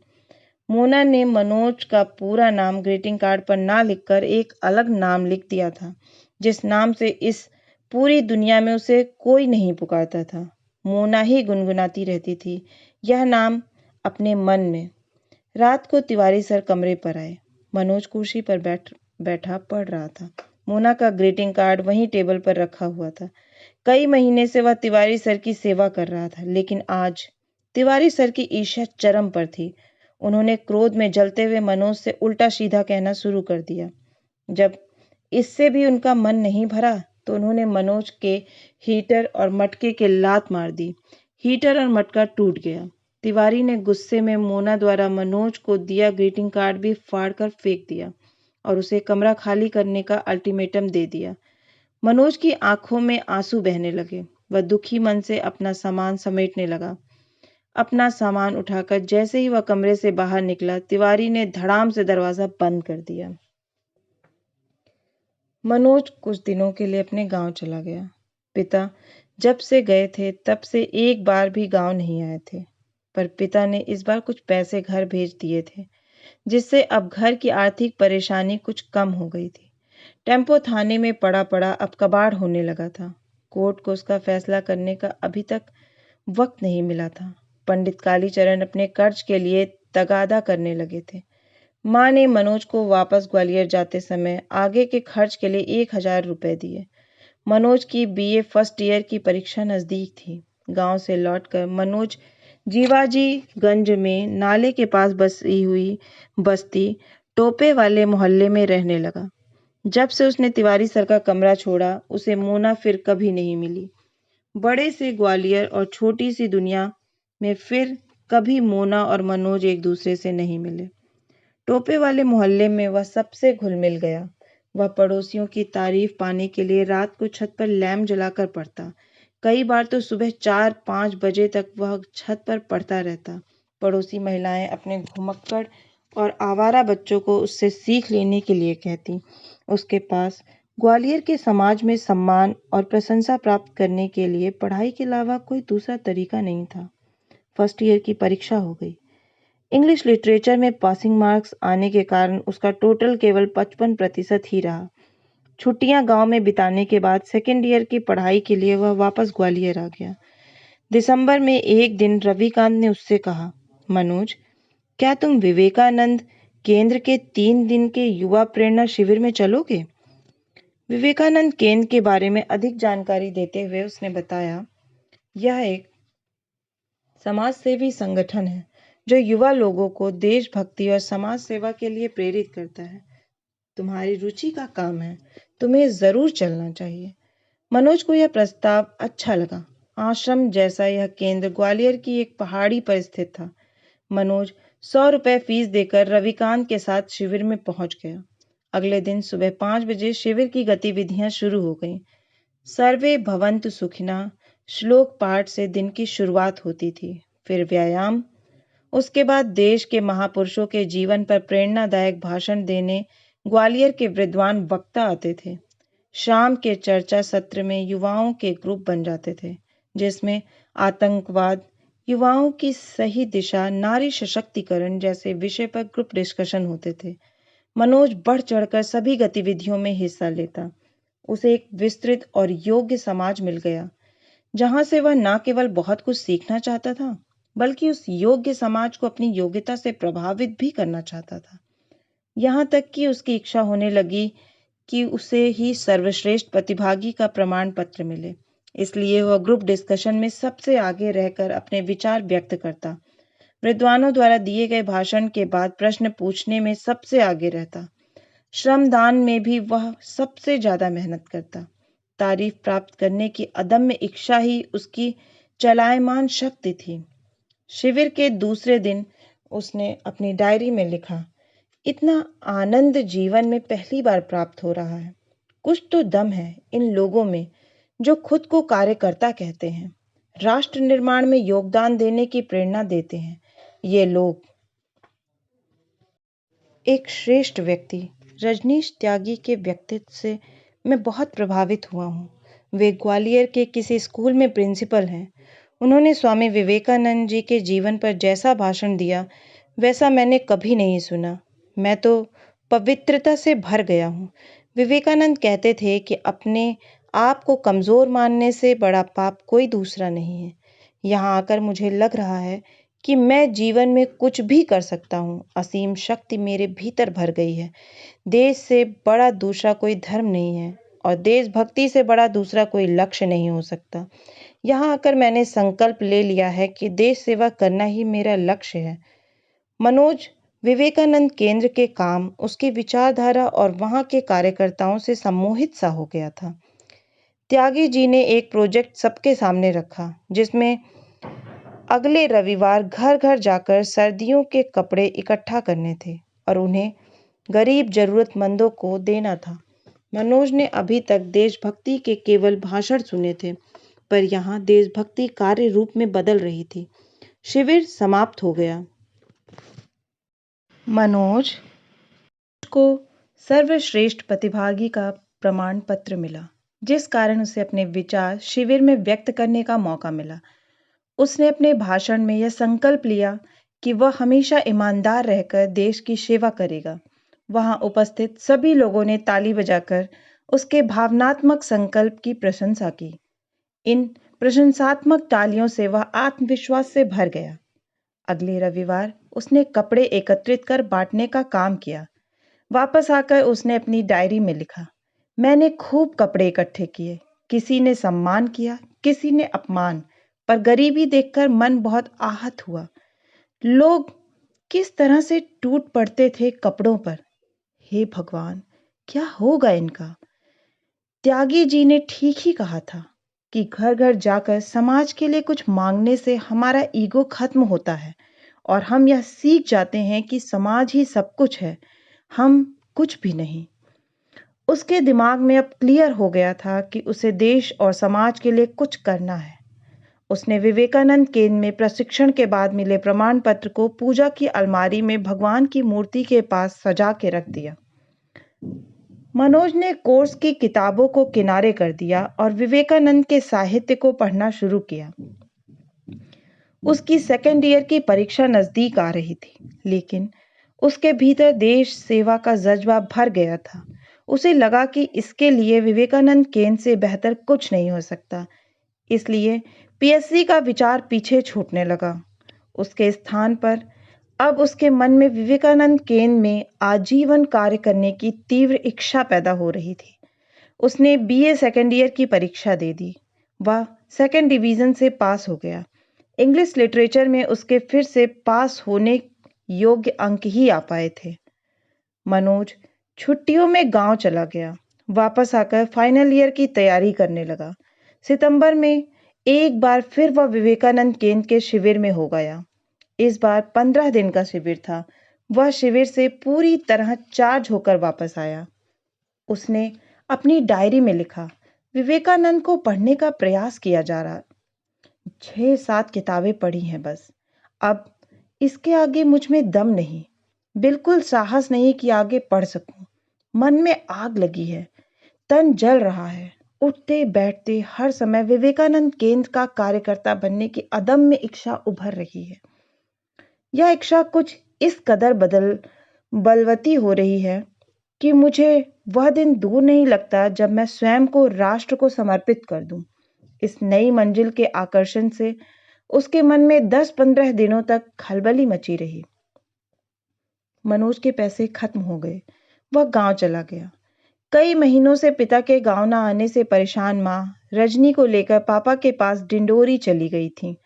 मोना ने मनोज का पूरा नाम ग्रीटिंग कार्ड पर ना लिखकर एक अलग नाम लिख दिया था, जिस नाम से इस पूरी दुनिया में उसे कोई नहीं पुकारता था। मोना ही गुनगुनाती रहती थी यह नाम अपने मन में। रात को तिवारी सर कमरे पर आए। मनोज कुर्सी पर बैठा पढ़ रहा था। मोना का ग्रीटिंग कार्ड वहीं टेबल पर रखा हुआ था। कई महीने से वह तिवारी सर की सेवा कर रहा था, लेकिन आज तिवारी सर की ईर्ष्या चरम पर थी। उन्होंने क्रोध में जलते हुए मनोज से उल्टा सीधा कहना शुरू कर दिया। जब इससे भी उनका मन नहीं भरा तो उन्होंने मनोज के हीटर और मटके के लात मार दी। हीटर और मटका टूट गया। तिवारी ने गुस्से में मोना द्वारा मनोज को दिया ग्रीटिंग कार्ड भी फाड़कर फेंक दिया और उसे कमरा खाली करने का अल्टीमेटम दे दिया। मनोज की आंखों में आंसू बहने लगे। वह दुखी मन से अपना सामान समेटने लगा। अपना सामान उठाकर जैसे ही वह कमरे से बाहर निकला, तिवारी ने धड़ाम से दरवाजा बंद कर दिया। मनोज कुछ दिनों के लिए अपने गांव चला गया। पिता जब से गए थे तब से एक बार भी गांव नहीं आए थे, पर पिता ने इस बार कुछ पैसे घर भेज दिए थे, जिससे अब घर की आर्थिक परेशानी कुछ कम हो गई थी। टेम्पो थाने में पड़ा पड़ा अब कबाड़ होने लगा था। कोर्ट को उसका फैसला करने का अभी तक वक्त नहीं मिला था। पंडित कालीचरण अपने कर्ज के लिए तगादा करने लगे थे। माँ ने मनोज को वापस ग्वालियर जाते समय आगे के खर्च के लिए 1,000 रुपए दिए। मनोज की बीए फर्स्ट ईयर की परीक्षा नजदीक थी। गांव से लौटकर मनोज जीवाजीगंज में नाले के पास बसी हुई बस्ती टोपे वाले मोहल्ले में रहने लगा। जब से उसने तिवारी सर का कमरा छोड़ा, उसे मोना फिर कभी नहीं मिली। बड़े से ग्वालियर और छोटी सी दुनिया में फिर कभी मोना और मनोज एक दूसरे से नहीं मिले। टोपे वाले मोहल्ले में वह सबसे घुल मिल गया। वह पड़ोसियों की तारीफ पाने के लिए रात को छत पर लैम्प जलाकर पढ़ता। कई बार तो सुबह 4-5 बजे तक वह छत पर पढ़ता रहता। पड़ोसी महिलाएं अपने घुमक्कड़ और आवारा बच्चों को उससे सीख लेने के लिए कहती। उसके पास ग्वालियर के समाज में सम्मान और प्रशंसा प्राप्त करने के लिए पढ़ाई के अलावा कोई दूसरा तरीका नहीं था। फर्स्ट ईयर की परीक्षा हो गई। इंग्लिश लिटरेचर में पासिंग मार्क्स आने के कारण उसका टोटल केवल 55% ही रहा। छुट्टियां गांव में बिताने के बाद सेकेंड ईयर की पढ़ाई के लिए वह वापस ग्वालियर आ गया। दिसंबर में एक दिन रविकांत ने उससे कहा, मनोज, क्या तुम विवेकानंद केंद्र के 3 दिन के युवा प्रेरणा शिविर में चलोगे? विवेकानंद केंद्र के बारे में अधिक जानकारी देते हुए उसने बताया, यह एक समाज सेवी संगठन है जो युवा लोगों को देशभक्ति और समाज सेवा के लिए प्रेरित करता है। तुम्हारी रुचि का काम है, तुम्हें जरूर चलना चाहिए। मनोज को यह प्रस्ताव अच्छा लगा। आश्रम जैसा यह केंद्र ग्वालियर की एक पहाड़ी पर स्थित था। मनोज 100 रुपए फीस देकर रविकांत के साथ शिविर में पहुंच गया। अगले दिन सुबह 5 बजे शिविर की गतिविधियां शुरू हो गईं। सर्वे भवन्तु सुखिना श्लोक पाठ से दिन की शुरुआत होती थी। फिर व्यायाम, उसके बाद देश के महापुरुषों के जीवन पर प्रेरणादायक भाषण देने ग्वालियर के विद्वान वक्ता आते थे। शाम के चर्चा सत्र में युवाओं के ग्रुप बन जाते थे, जिसमें आतंकवाद, युवाओं की सही दिशा, नारी सशक्तिकरण जैसे विषय पर ग्रुप डिस्कशन होते थे। मनोज बढ़ चढ़कर सभी गतिविधियों में हिस्सा लेता। उसे एक विस्तृत और योग्य समाज मिल गया, जहां से वह न केवल बहुत कुछ सीखना चाहता था, बल्कि उस योग्य समाज को अपनी योग्यता से प्रभावित भी करना चाहता था। यहाँ तक कि उसकी इच्छा होने लगी कि उसे ही सर्वश्रेष्ठ प्रतिभागी का प्रमाण पत्र मिले। इसलिए वह ग्रुप डिस्कशन में सबसे आगे रहकर अपने विचार व्यक्त करता। विद्वानों द्वारा दिए गए भाषण के बाद प्रश्न पूछने में सबसे आगे रहता। श्रमदान में भी वह सबसे ज्यादा मेहनत करता। तारीफ प्राप्त करने की अदम्य इच्छा ही उसकी चलायमान शक्ति थी। शिविर के दूसरे दिन उसने अपनी डायरी में लिखा, इतना आनंद जीवन में पहली बार प्राप्त हो रहा है। कुछ तो दम है इन लोगों में जो खुद को कार्यकर्ता कहते हैं, राष्ट्र निर्माण में योगदान देने की प्रेरणा देते हैं। ये लोग। एक श्रेष्ठ व्यक्ति रजनीश त्यागी के व्यक्तित्व से मैं बहुत प्रभावित हुआ हूँ। वे ग्वालियर के किसी स्कूल में प्रिंसिपल हैं। उन्होंने स्वामी विवेकानंद जी के जीवन पर जैसा भाषण दिया, वैसा मैंने कभी नहीं सुना। मैं तो पवित्रता से भर गया हूँ। विवेकानंद कहते थे कि अपने आप को कमजोर मानने से बड़ा पाप कोई दूसरा नहीं है। यहाँ आकर मुझे लग रहा है कि मैं जीवन में कुछ भी कर सकता हूँ। असीम शक्ति मेरे भीतर भर गई है। देश से बड़ा दूसरा कोई धर्म नहीं है और देशभक्ति से बड़ा दूसरा कोई लक्ष्य नहीं हो सकता। यहाँ आकर मैंने संकल्प ले लिया है कि देश सेवा करना ही मेरा लक्ष्य है। मनोज विवेकानंद केंद्र के काम, उसकी विचारधारा और वहाँ के कार्यकर्ताओं से सम्मोहित सा हो गया था। त्यागी जी ने एक प्रोजेक्ट सबके सामने रखा, जिसमें अगले रविवार घर घर जाकर सर्दियों के कपड़े इकट्ठा करने थे और उन्हें गरीब जरूरतमंदों को देना था। मनोज ने अभी तक देशभक्ति के केवल भाषण सुने थे, पर यहाँ देशभक्ति कार्य रूप में बदल रही थी। शिविर समाप्त हो गया। मनोज को सर्वश्रेष्ठ प्रतिभागी का प्रमाण पत्र मिला, जिस कारण उसे अपने विचार शिविर में व्यक्त करने का मौका मिला। उसने अपने भाषण में यह संकल्प लिया कि वह हमेशा ईमानदार रहकर देश की सेवा करेगा। वहां उपस्थित सभी लोगों ने ताली बजाकर उसके भावनात्मक संकल्प की प्रशंसा की। इन प्रशंसात्मक तालियों से वह आत्मविश्वास से भर गया। अगले रविवार उसने कपड़े एकत्रित कर बांटने का काम किया। वापस आकर उसने अपनी डायरी में लिखा, मैंने खूब कपड़े इकट्ठे किए। किसी ने सम्मान किया, किसी ने अपमान, पर गरीबी देखकर मन बहुत आहत हुआ। लोग किस तरह से टूट पड़ते थे कपड़ों पर। हे भगवान, क्या होगा इनका। त्यागी जी ने ठीक ही कहा था कि घर घर जाकर समाज के लिए कुछ मांगने से हमारा ईगो खत्म होता है और हम यह सीख जाते हैं कि समाज ही सब कुछ है, हम कुछ भी नहीं। उसके दिमाग में अब क्लियर हो गया था कि उसे देश और समाज के लिए कुछ करना है। उसने विवेकानंद केंद्र में प्रशिक्षण के बाद मिले प्रमाण पत्र को पूजा की अलमारी में भगवान की मूर्ति के पास सजा के रख दिया। मनोज ने कोर्स की किताबों को किनारे कर दिया और विवेकानंद के साहित्य को पढ़ना शुरू किया। उसकी सेकेंड ईयर की परीक्षा नजदीक आ रही थी, लेकिन उसके भीतर देश सेवा का जज्बा भर गया था। उसे लगा कि इसके लिए विवेकानंद केंद्र से बेहतर कुछ नहीं हो सकता। इसलिए पीएससी का विचार पीछे छूटने लगा। उसके स्थान पर अब उसके मन में विवेकानंद केंद्र में आजीवन कार्य करने की तीव्र इच्छा पैदा हो रही थी। उसने बीए सेकेंड ईयर की परीक्षा दे दी। वह सेकेंड डिवीजन से पास हो गया। इंग्लिश लिटरेचर में उसके फिर से पास होने योग्य अंक ही आ पाए थे। मनोज छुट्टियों में गांव चला गया। वापस आकर फाइनल ईयर की तैयारी करने लगा। सितंबर में एक बार फिर वह विवेकानंद केंद्र के शिविर में हो गया। इस बार 15 दिन का शिविर था। वह शिविर से पूरी तरह चार्ज होकर वापस आया। उसने अपनी डायरी में लिखा, विवेकानंद को पढ़ने का प्रयास किया जा रहा, 6-7 किताबें पढ़ी हैं बस। अब इसके आगे मुझ में दम नहीं, बिल्कुल साहस नहीं कि आगे पढ़ सकूं। मन में आग लगी है, तन जल रहा है। उठते बैठते हर समय विवेकानंद केंद्र का कार्यकर्ता बनने की अदम्य इच्छा उभर रही है। यह इच्छा कुछ इस कदर बलवती हो रही है कि मुझे वह दिन दूर नहीं लगता जब मैं स्वयं को राष्ट्र को समर्पित कर दूं। इस नई मंजिल के आकर्षण से उसके मन में 10-15 दिनों तक खलबली मची रही। मनोज के पैसे खत्म हो गए। वह गांव चला गया। कई महीनों से पिता के गांव न आने से परेशान माँ रजनी को लेकर पापा के पास डिंडोरी चली गई थी।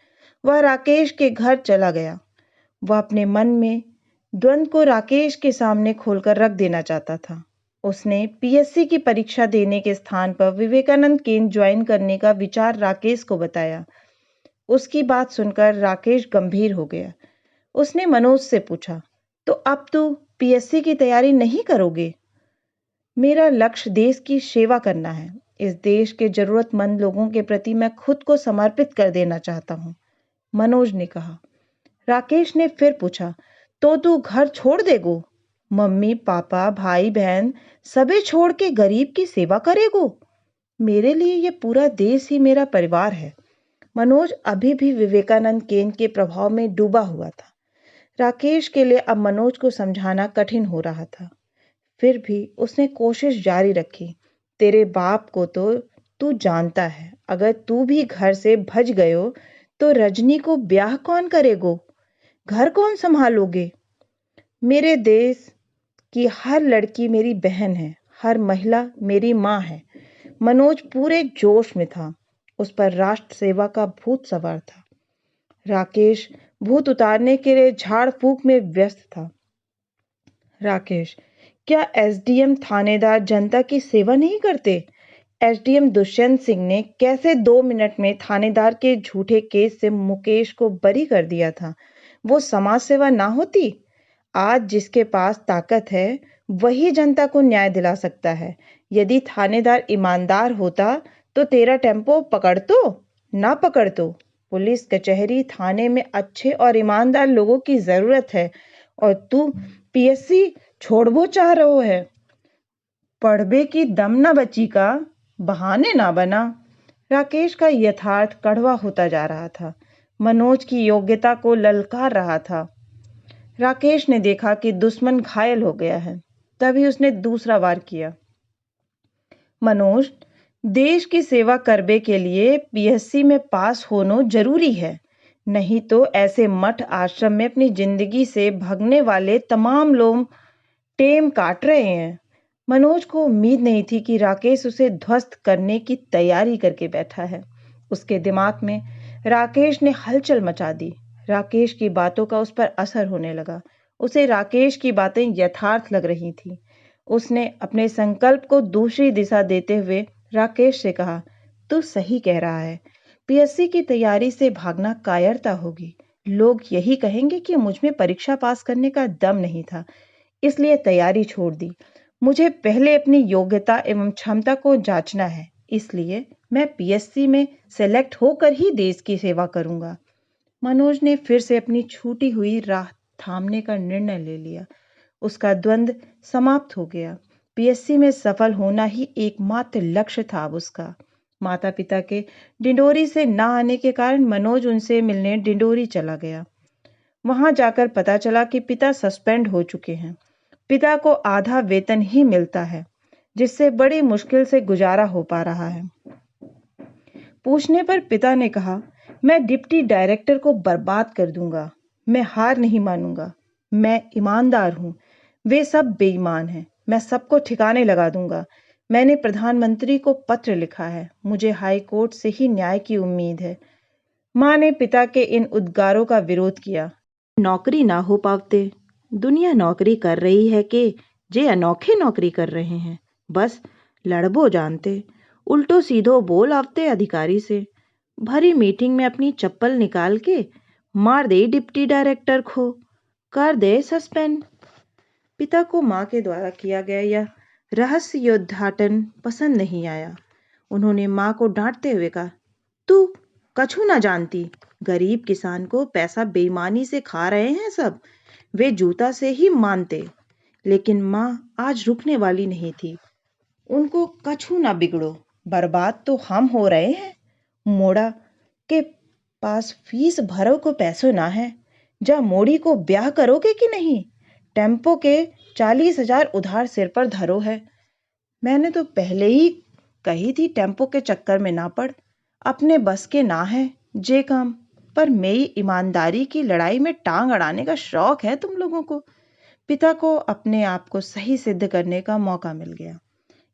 वह राकेश के घर चला गया। वह अपने मन में द्वंद्व को राकेश के सामने खोलकर रख देना चाहता था। उसने पीएससी की परीक्षा देने के स्थान पर विवेकानंद केंद्र ज्वाइन करने का विचार राकेश को बताया। उसकी बात सुनकर राकेश गंभीर हो गया। उसने मनोज से पूछा, तो अब तू पीएससी की तैयारी नहीं करोगे? मेरा लक्ष्य देश की सेवा करना है। इस देश के जरूरतमंद लोगों के प्रति मैं खुद को समर्पित कर देना चाहता हूँ, मनोज ने कहा। राकेश ने फिर पूछा, तो तू घर छोड़ देगो? मम्मी पापा भाई बहन सबे छोड़ के गरीब की सेवा करेगो? मेरे लिए ये पूरा देश ही मेरा परिवार है। मनोज अभी भी विवेकानंद केंद्र के प्रभाव में डूबा हुआ था। राकेश के लिए अब मनोज को समझाना कठिन हो रहा था। फिर भी उसने कोशिश जारी रखी। तेरे बाप को तो तू जानता है, अगर तू भी घर से भज गयो तो रजनी को ब्याह कौन करेगो? घर कौन संभालोगे? मेरे देश की हर लड़की मेरी बहन है, हर महिला मेरी माँ है। मनोज पूरे जोश में था। उस पर राष्ट्र सेवा का भूत सवार था। राकेश भूत उतारने के लिए झाड़ फूक में व्यस्त था। राकेश, क्या एसडीएम थानेदार जनता की सेवा नहीं करते? एसडीएम दुष्यंत सिंह ने कैसे 2 मिनट में थानेदार के झूठे केस से मुकेश को बरी कर दिया था? वो समाज सेवा ना होती? आज जिसके पास ताकत है वही जनता को न्याय दिला सकता है। यदि थानेदार ईमानदार होता तो तेरा टेम्पो पकड़तो, ना पकड़तो। पुलिस कचहरी थाने में अच्छे और ईमानदार लोगों की जरूरत है, और तू पीएससी छोड़बो चाह रहो है। पढ़बे की दम ना बची का, बहाने ना बना। राकेश का यथार्थ कड़वा होता जा रहा था। मनोज की योग्यता को ललकार रहा था। राकेश ने देखा कि दुश्मन घायल हो गया है। तभी उसने दूसरा वार किया। मनोज, देश की सेवा करबे के लिए पीएससी में पास होना जरूरी है, नहीं तो ऐसे मठ आश्रम में अपनी जिंदगी से भगने वाले तमाम लोग टेम काट रहे हैं। मनोज को उम्मीद नहीं थी कि राकेश उसे ध्वस्त करने की तैयारी करके बैठा है। उसके दिमाग में राकेश ने हलचल मचा दी। राकेश की बातों का उस पर असर होने लगा। उसे राकेश की बातें यथार्थ लग रही थी। उसने अपने संकल्प को दूसरी दिशा देते हुए राकेश से कहा, तू सही कह रहा है। पीएससी की तैयारी से भागना कायरता होगी। लोग यही कहेंगे कि मुझ में परीक्षा पास करने का दम नहीं था, इसलिए तैयारी छोड़ दी। मुझे पहले अपनी योग्यता एवं क्षमता को जांचना है, इसलिए मैं पीएससी में सेलेक्ट होकर ही देश की सेवा करूंगा। मनोज ने फिर से अपनी छूटी हुई राह थामने का निर्णय ले लिया। उसका द्वंद्व समाप्त हो गया। पीएससी में सफल होना ही एकमात्र लक्ष्य था अब उसका। माता पिता के डिंडोरी से ना आने के कारण मनोज उनसे मिलने डिंडोरी चला गया। वहां जाकर पता चला कि पिता सस्पेंड हो चुके हैं। पिता को आधा वेतन ही मिलता है, जिससे बड़ी मुश्किल से गुजारा हो पा रहा है। पूछने पर पिता ने कहा, मैं डिप्टी डायरेक्टर को बर्बाद कर दूंगा। मैं हार नहीं मानूंगा। मैं ईमानदार हूँ, वे सब बेईमान हैं। मैं सबको ठिकाने लगा दूंगा। मैंने प्रधानमंत्री को पत्र लिखा है। मुझे हाई कोर्ट से ही न्याय की उम्मीद है। माँ ने पिता के इन उद्गारों का विरोध किया। नौकरी ना हो पावते, दुनिया नौकरी कर रही है कि जे अनोखे नौकरी कर रहे हैं। बस लड़बो जानते, उल्टो सीधो बोल आवते अधिकारी से। भरी मीटिंग में अपनी चप्पल निकाल के मार दे डिप्टी डायरेक्टर को, कर दे सस्पेंड। पिता को माँ के द्वारा किया गया यह रहस्योद्घाटन पसंद नहीं आया। उन्होंने माँ को डांटते हुए कहा, तू कछु ना जानती, गरीब किसान को पैसा बेईमानी से खा रहे हैं सब, वे जूता से ही मानते। लेकिन माँ आज रुकने वाली नहीं थी। उनको कछु ना बिगड़ो, बर्बाद तो हम हो रहे हैं। मोड़ा के पास फीस भरो को पैसों ना है, जा मोड़ी को ब्याह करोगे कि नहीं? टेम्पो के 40,000 उधार सिर पर धरो है। मैंने तो पहले ही कही थी टेम्पो के चक्कर में ना पड़, अपने बस के ना है जे काम। पर मेरी ईमानदारी की लड़ाई में टांग अड़ाने का शौक है तुम लोगों को। पिता को अपने आप को सही सिद्ध करने का मौका मिल गया।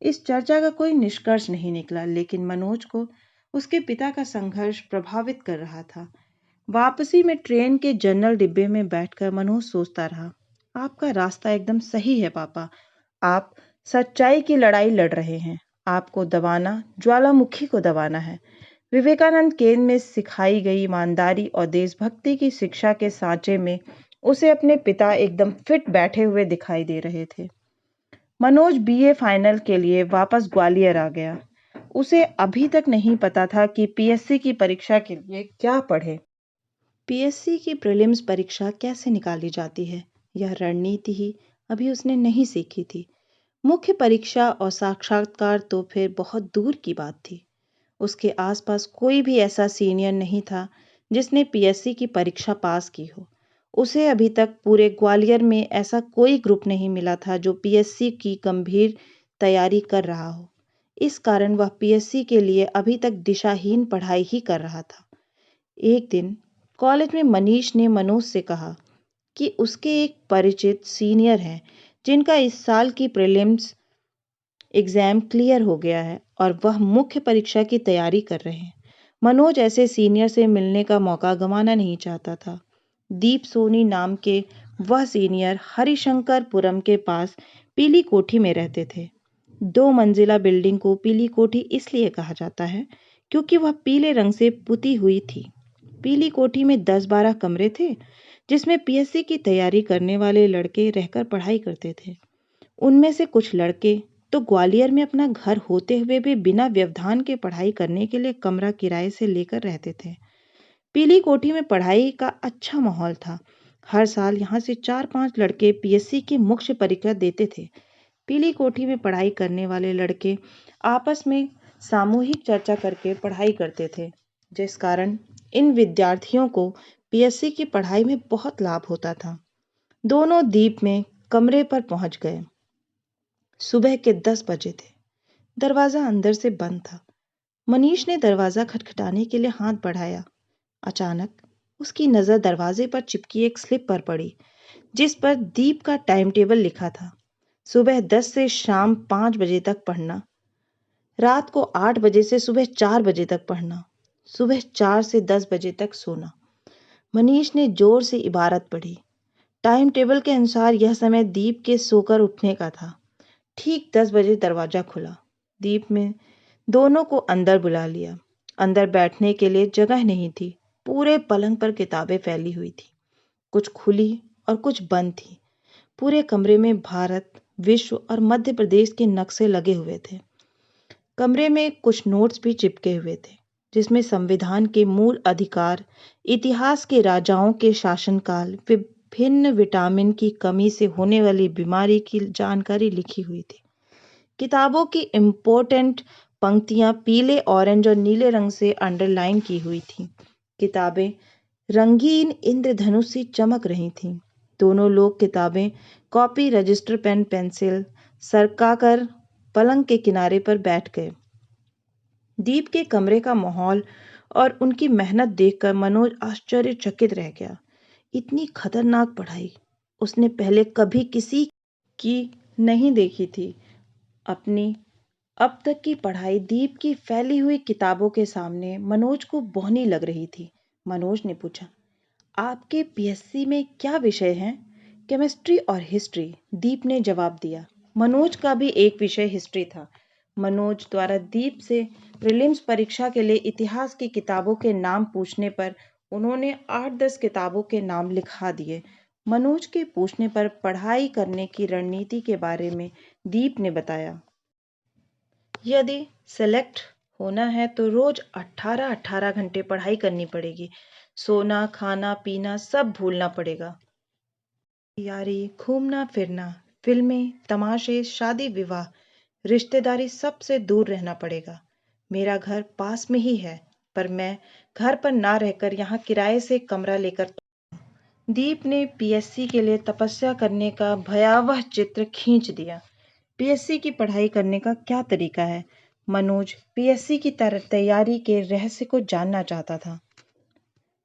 इस चर्चा का कोई निष्कर्ष नहीं निकला, लेकिन मनोज को उसके पिता का संघर्ष प्रभावित कर रहा था। वापसी में ट्रेन के जनरल डिब्बे में बैठकर मनोज सोचता रहा, आपका रास्ता एकदम सही है पापा। आप सच्चाई की लड़ाई लड़ रहे हैं। आपको दबाना ज्वालामुखी को दबाना है। विवेकानंद केंद्र में सिखाई गई ईमानदारी और देशभक्ति की शिक्षा के सांचे में उसे अपने पिता एकदम फिट बैठे हुए दिखाई दे रहे थे। मनोज बीए फाइनल के लिए वापस ग्वालियर आ गया। उसे अभी तक नहीं पता था कि पीएससी की परीक्षा के लिए क्या पढ़े। पीएससी की प्रीलिम्स परीक्षा कैसे निकाली जाती है, यह रणनीति ही अभी उसने नहीं सीखी थी। मुख्य परीक्षा और साक्षात्कार तो फिर बहुत दूर की बात थी। उसके आसपास कोई भी ऐसा सीनियर नहीं था जिसने पीएससी की परीक्षा पास की हो। उसे अभी तक पूरे ग्वालियर में ऐसा कोई ग्रुप नहीं मिला था जो पीएससी की गंभीर तैयारी कर रहा हो। इस कारण वह पीएससी के लिए अभी तक दिशाहीन पढ़ाई ही कर रहा था। एक दिन कॉलेज में मनीष ने मनोज से कहा कि उसके एक परिचित सीनियर हैं जिनका इस साल की प्रीलिम्स एग्जाम क्लियर हो गया है और वह मुख्य परीक्षा की तैयारी कर रहे हैं। मनोज ऐसे सीनियर से मिलने का मौका गंवाना नहीं चाहता था। दीप सोनी नाम के वह सीनियर हरिशंकरपुरम के पास पीली कोठी में रहते थे। 2 मंजिला बिल्डिंग को पीली कोठी इसलिए कहा जाता है क्योंकि वह पीले रंग से पुती हुई थी। पीली कोठी में 10-12 कमरे थे जिसमें पीएससी की तैयारी करने वाले लड़के रहकर पढ़ाई करते थे। उनमें से कुछ लड़के तो ग्वालियर में अपना घर होते हुए भी बिना व्यवधान के पढ़ाई करने के लिए कमरा किराए से लेकर रहते थे। पीली कोठी में पढ़ाई का अच्छा माहौल था। हर साल यहाँ से 4-5 लड़के पीएससी की मुख्य परीक्षा देते थे। पीली कोठी में पढ़ाई करने वाले लड़के आपस में सामूहिक चर्चा करके पढ़ाई करते थे, जिस कारण इन विद्यार्थियों को पीएससी की पढ़ाई में बहुत लाभ होता था। दोनों दीप में कमरे पर पहुंच गए। सुबह के 10 बजे थे। दरवाजा अंदर से बंद था। मनीष ने दरवाजा खटखटाने के लिए हाथ बढ़ाया। अचानक उसकी नजर दरवाजे पर चिपकी एक स्लिप पर पड़ी, जिस पर दीप का टाइम टेबल लिखा था। सुबह 10 से शाम 5 बजे तक पढ़ना, रात को 8 बजे से सुबह 4 बजे तक पढ़ना, सुबह 4 से 10 बजे तक सोना। मनीष ने जोर से इबारत पढ़ी। टाइम टेबल के अनुसार यह समय दीप के सोकर उठने का था। ठीक 10 बजे दरवाजा खुला। दीप में दोनों को अंदर बुला लिया। अंदर बैठने के लिए जगह नहीं थी। पूरे पलंग पर किताबें फैली हुई थी, कुछ खुली और कुछ बंद थी। पूरे कमरे में भारत, विश्व और मध्य प्रदेश के नक्शे लगे हुए थे। कमरे में कुछ नोट्स भी चिपके हुए थे, जिसमें संविधान के मूल अधिकार, इतिहास के राजाओं के शासनकाल, विभिन्न विटामिन की कमी से होने वाली बीमारी की जानकारी लिखी हुई थी। किताबों की इम्पोर्टेंट पंक्तियां पीले, ऑरेंज और नीले रंग से अंडरलाइन की हुई थीं। किताबें रंगीन इंद्रधनुष सी चमक रही थीं। दोनों लोग किताबें, कॉपी, रजिस्टर, पेन, पेंसिल सरकाकर पलंग के किनारे पर बैठ गए। दीप के कमरे का माहौल और उनकी मेहनत देखकर मनोज आश्चर्यचकित रह गया। इतनी खतरनाक पढ़ाई उसने पहले कभी किसी की नहीं देखी थी। अपनी अब तक की पढ़ाई दीप की फैली हुई किताबों के सामने मनोज को बौनी लग रही थी। मनोज ने पूछा, आपके पीएससी में क्या विषय हैं? केमिस्ट्री और हिस्ट्री, दीप ने जवाब दिया। मनोज का भी एक विषय हिस्ट्री था। मनोज द्वारा दीप से प्रीलिम्स परीक्षा के लिए इतिहास की किताबों के नाम पूछने पर उन्होंने 8-10 किताबों के नाम लिखा दिए। मनोज के पूछने पर पढ़ाई करने की रणनीति के बारे में दीप ने बताया। यदि सेलेक्ट होना है तो रोज 18-18 घंटे पढ़ाई करनी पड़ेगी। सोना, खाना, पीना सब भूलना पड़ेगा। यारी, घूमना फिरना, फिल्में, तमाशे, शादी विवाह, रिश्तेदारी सबसे दूर रहना पड़ेगा। मेरा घर पास में ही है, पर मैं घर पर ना रहकर यहाँ किराए से कमरा लेकर। दीप ने पीएससी के लिए तपस्या करने का भयावह चित्र खींच दिया। पीएससी की पढ़ाई करने का क्या तरीका है? मनोज पीएससी की तैयारी के रहस्य को जानना चाहता था।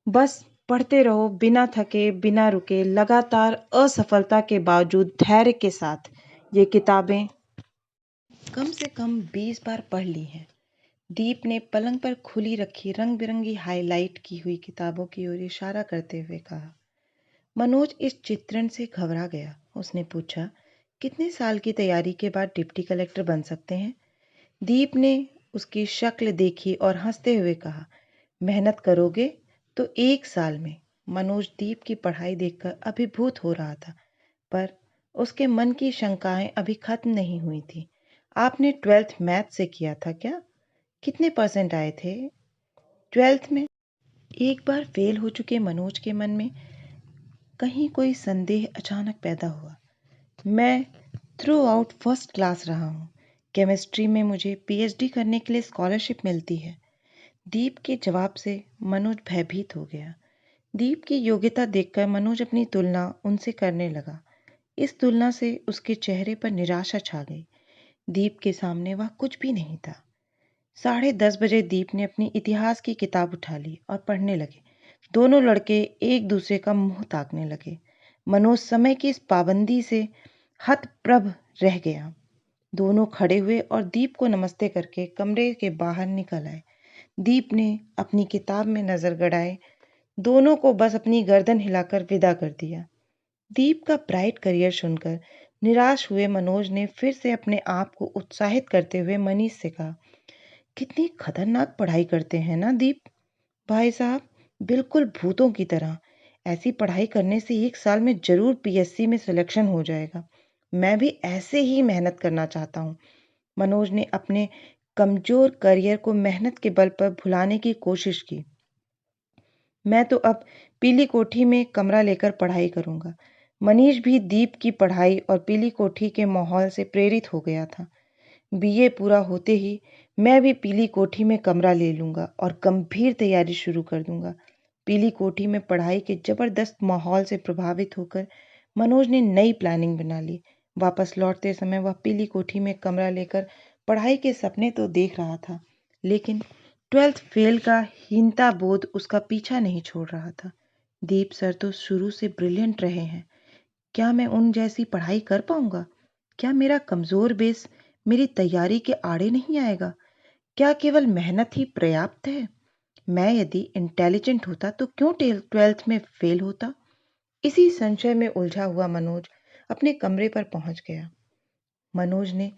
बस पढ़ते रहो, बिना थके, बिना रुके, लगातार असफलता के बावजूद धैर्य के साथ। ये किताबें कम से कम 20 बार पढ़ ली हैं। दीप ने पलंग पर खुली रखी रंग बिरंगी हाईलाइट की हुई किताबों की ओर इशारा करते हुए कहा। मनोज इस चित्रण से घबरा गया। उसने पूछा, कितने साल की तैयारी के बाद डिप्टी कलेक्टर बन सकते हैं? दीप ने उसकी शक्ल देखी और हंसते हुए कहा, मेहनत करोगे तो 1 साल में। मनोज दीप की पढ़ाई देखकर अभिभूत हो रहा था, पर उसके मन की शंकाएं अभी खत्म नहीं हुई थी। आपने 12th मैथ से किया था क्या? कितने परसेंट आए थे 12th में? एक बार फेल हो चुके मनोज के मन में कहीं कोई संदेह अचानक पैदा हुआ। मैं थ्रू आउट फर्स्ट क्लास रहा हूँ। केमिस्ट्री में मुझे पीएचडी करने के लिए स्कॉलरशिप मिलती है। दीप के जवाब से मनोज भयभीत हो गया। दीप की योग्यता देखकर मनोज अपनी तुलना उनसे करने लगा। इस तुलना से उसके चेहरे पर निराशा छा गई। दीप के सामने वह कुछ भी नहीं था। 10:30 बजे दीप ने अपनी इतिहास की किताब उठा ली और पढ़ने लगे। दोनों लड़के एक दूसरे का मुंह ताकने लगे। मनोज समय की इस पाबंदी से हतप्रभ रह गया। दोनों खड़े हुए और दीप को नमस्ते करके कमरे के बाहर निकल आए। दीप ने अपनी किताब में नजर गड़ाए दोनों को बस अपनी गर्दन हिलाकर विदा कर दिया। दीप का ब्राइट करियर सुनकर निराश हुए मनोज ने फिर से अपने आप को उत्साहित करते हुए मनीष से कहा, कितनी खतरनाक पढ़ाई करते हैं ना दीप भाई साहब, बिल्कुल भूतों की तरह। ऐसी पढ़ाई करने से 1 साल में जरूर पीएससी में सिलेक्शन हो जाएगा। मैं भी ऐसे ही मेहनत करना चाहता हूँ। मनोज ने अपने कमजोर करियर को मेहनत के बल पर भुलाने की कोशिश की। मैं तो अब पीली कोठी में कमरा लेकर पढ़ाई करूंगा। मनीष भी दीप की पढ़ाई और पीली कोठी के माहौल से प्रेरित हो गया था। बीए पूरा होते ही मैं भी पीली कोठी में कमरा ले लूंगा और गंभीर तैयारी शुरू कर दूंगा। पीली कोठी में पढ़ाई के जबरदस्त माहौल से प्रभावित होकर मनोज ने नई प्लानिंग बना ली। वापस लौटते समय वह पीली कोठी में कमरा लेकर पढ़ाई के सपने तो देख रहा था, लेकिन 12th फेल का हीनता बोध उसका पीछा नहीं छोड़ रहा था। दीप सर तो शुरू से ब्रिलियंट रहे हैं। क्या मैं उन जैसी पढ़ाई कर पाऊंगा? क्या मेरा कमजोर बेस मेरी तैयारी के आड़े नहीं आएगा? क्या केवल मेहनत ही पर्याप्त है? मैं यदि इंटेलिजेंट होता तो क्यों 12th में फेल होता? इसी संशय में उलझा हुआ मनोज अपने कमरे पर पहुंच गया। मनोज ने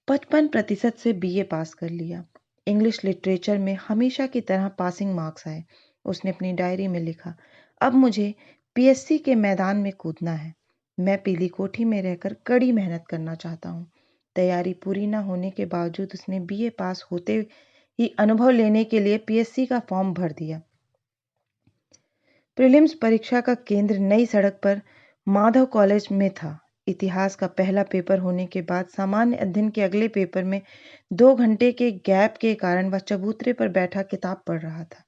55% से बीए पास कर लिया। इंग्लिश लिटरेचर में हमेशा की तरह पासिंग मार्क्स आए। उसने अपनी डायरी में लिखा, अब मुझे पीएससी के मैदान में कूदना है। मैं पीली कोठी में रहकर कड़ी मेहनत करना चाहता हूँ। तैयारी पूरी न होने के बावजूद उसने बीए पास होते ही अनुभव लेने के लिए पीएससी का फॉर्म भर दिया। प्रीलिम्स परीक्षा का केंद्र नई सड़क पर माधव कॉलेज में था। इतिहास का पहला पेपर होने के बाद सामान्य अध्ययन के अगले पेपर में 2 घंटे के गैप के कारण वह चबूतरे पर बैठा किताब पढ़ रहा था।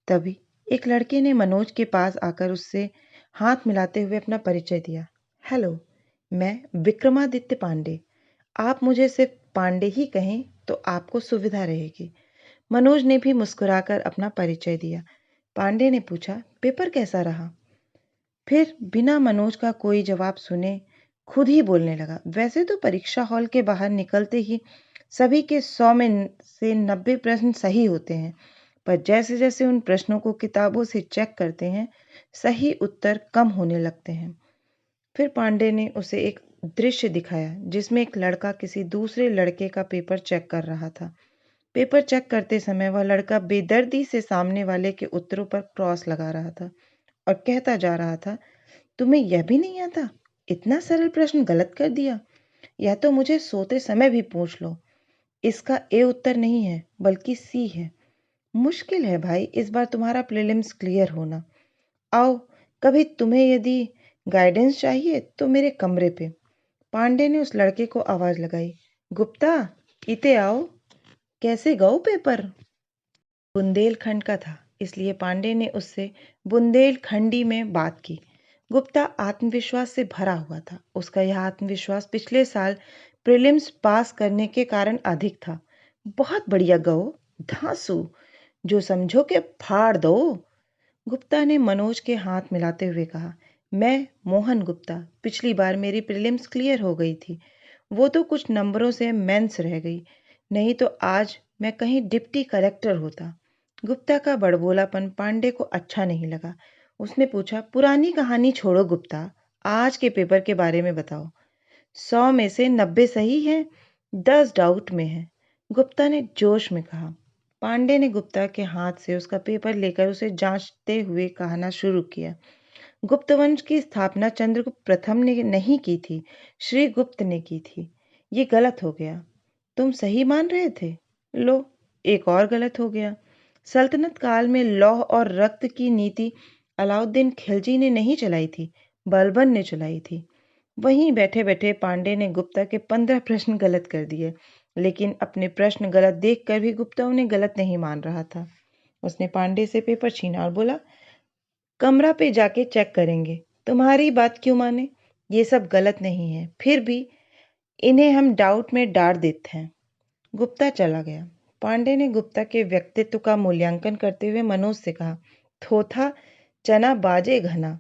तभी एक लड़के ने मनोज के पास आकर उससे हाथ मिलाते हुए अपना परिचय दिया। हेलो, मैं विक्रमादित्य पांडे। आप मुझे सिर्फ पांडे ही कहें तो आपको सुविधा रहेगी। मनोज ने भी मुस्कुराकर अपना परिचय दिया। पांडे ने पूछा, पेपर कैसा रहा? फिर बिना मनोज का कोई जवाब सुने खुद ही बोलने लगा, वैसे तो परीक्षा हॉल के बाहर निकलते ही सभी के 100 में से 90 प्रश्न सही होते हैं, पर जैसे जैसे उन प्रश्नों को किताबों से चेक करते हैं सही उत्तर कम होने लगते हैं। फिर पांडे ने उसे एक दृश्य दिखाया जिसमें एक लड़का किसी दूसरे लड़के का पेपर चेक कर रहा था। पेपर चेक करते समय वह लड़का बेदर्दी से सामने वाले के उत्तरों पर क्रॉस लगा रहा था और कहता जा रहा था, तुम्हें यह भी नहीं आता? इतना सरल प्रश्न गलत कर दिया। यह तो मुझे सोते समय भी पूछ लो। इसका ए उत्तर नहीं है बल्कि सी है। मुश्किल है भाई इस बार तुम्हारा प्रीलिम्स क्लियर होना। आओ, कभी तुम्हें यदि गाइडेंस चाहिए तो मेरे कमरे पे। पांडे ने उस लड़के को आवाज लगाई। गुप्ता, इते आओ। कैसे गओ पेपर? बुंदेलखंड का था, इसलिए पांडे ने उससे बुंदेलखंडी में बात की। गुप्ता आत्मविश्वास से भरा हुआ था। उसका यह आत्मविश्वास पिछले साल प्रीलिम्स पास करने के कारण अधिक था। बहुत बढ़िया गओ, धांसू, जो समझो के फाड़ दो। गुप्ता ने मनोज के हाथ मिलाते हुए कहा, मैं मोहन गुप्ता। पिछली बार मेरी प्रीलिम्स क्लियर हो गई थी। वो तो कुछ नंबरों से मेंस रह गई, नहीं तो आज मैं कहीं डिप्टी कलेक्टर होता। गुप्ता का बड़बोलापन पांडे को अच्छा नहीं लगा। उसने पूछा, पुरानी कहानी छोड़ो गुप्ता, आज के पेपर के बारे में बताओ। 100 में से 90 सही है, 10 डाउट में है, गुप्ता ने जोश में कहा। पांडे ने गुप्ता के हाथ से उसका पेपर लेकर उसे जांचते हुए कहना शुरू किया। गुप्त वंश की स्थापना चंद्रगुप्त प्रथम ने नहीं की थी, श्री गुप्त ने की थी। ये गलत हो गया। तुम सही मान रहे थे, लो एक और गलत हो गया। सल्तनत काल में लौह और रक्त की नीति अलाउद्दीन खिलजी ने नहीं चलाई थी, बलबन ने चलाई थी। वहीं बैठे बैठे पांडे ने गुप्ता के 15 प्रश्न गलत कर दिए, लेकिन अपने प्रश्न गलत देखकर भी गुप्ता उन्हें गलत नहीं मान रहा था। उसने पांडे से पेपर छीना और बोला, कमरा पे जाके चेक करेंगे, तुम्हारी बात क्यों माने? ये सब गलत नहीं है, फिर भी इन्हें हम डाउट में डाल देते हैं। गुप्ता चला गया। पांडे ने गुप्ता के व्यक्तित्व का मूल्यांकन करते हुए मनोज से कहा, थोथा चना बाजे घना।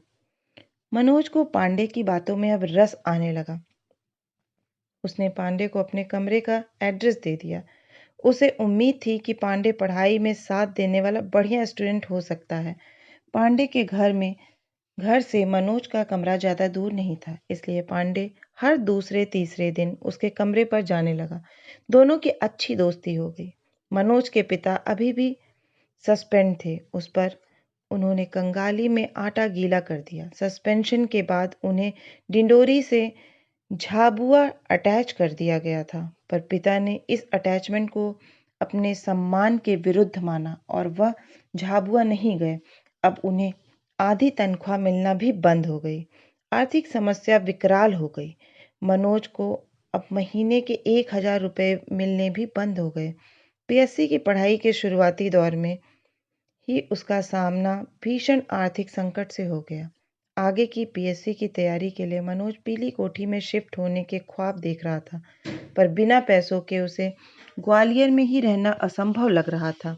मनोज को पांडे की बातों में अब रस आने लगा। उसने पांडे को अपने कमरे का एड्रेस दे दिया। उसे उम्मीद थी कि पांडे पढ़ाई में साथ देने वाला बढ़िया स्टूडेंट हो सकता है। पांडे के घर से मनोज का कमरा ज्यादा दूर नहीं था, इसलिए पांडे हर दूसरे तीसरे दिन उसके कमरे पर जाने लगा। दोनों की अच्छी दोस्ती हो गई। मनोज के पिता अभी भी सस्पेंड थे। उस पर उन्होंने कंगाली में आटा गीला कर दिया। सस्पेंशन के बाद उन्हें डिंडोरी से झाबुआ अटैच कर दिया गया था, पर पिता ने इस अटैचमेंट को अपने सम्मान के विरुद्ध माना और वह झाबुआ नहीं गए। अब उन्हें आधी तनख्वाह मिलना भी बंद हो गई। आर्थिक समस्या विकराल हो गई। मनोज को अब महीने के 1000 रुपये मिलने भी बंद हो गए। पीएससी की पढ़ाई के शुरुआती दौर में ही उसका सामना भीषण आर्थिक संकट से हो गया। आगे की पीएससी की तैयारी के लिए मनोज पीली कोठी में शिफ्ट होने के ख्वाब देख रहा था, पर बिना पैसों के उसे ग्वालियर में ही रहना असंभव लग रहा था।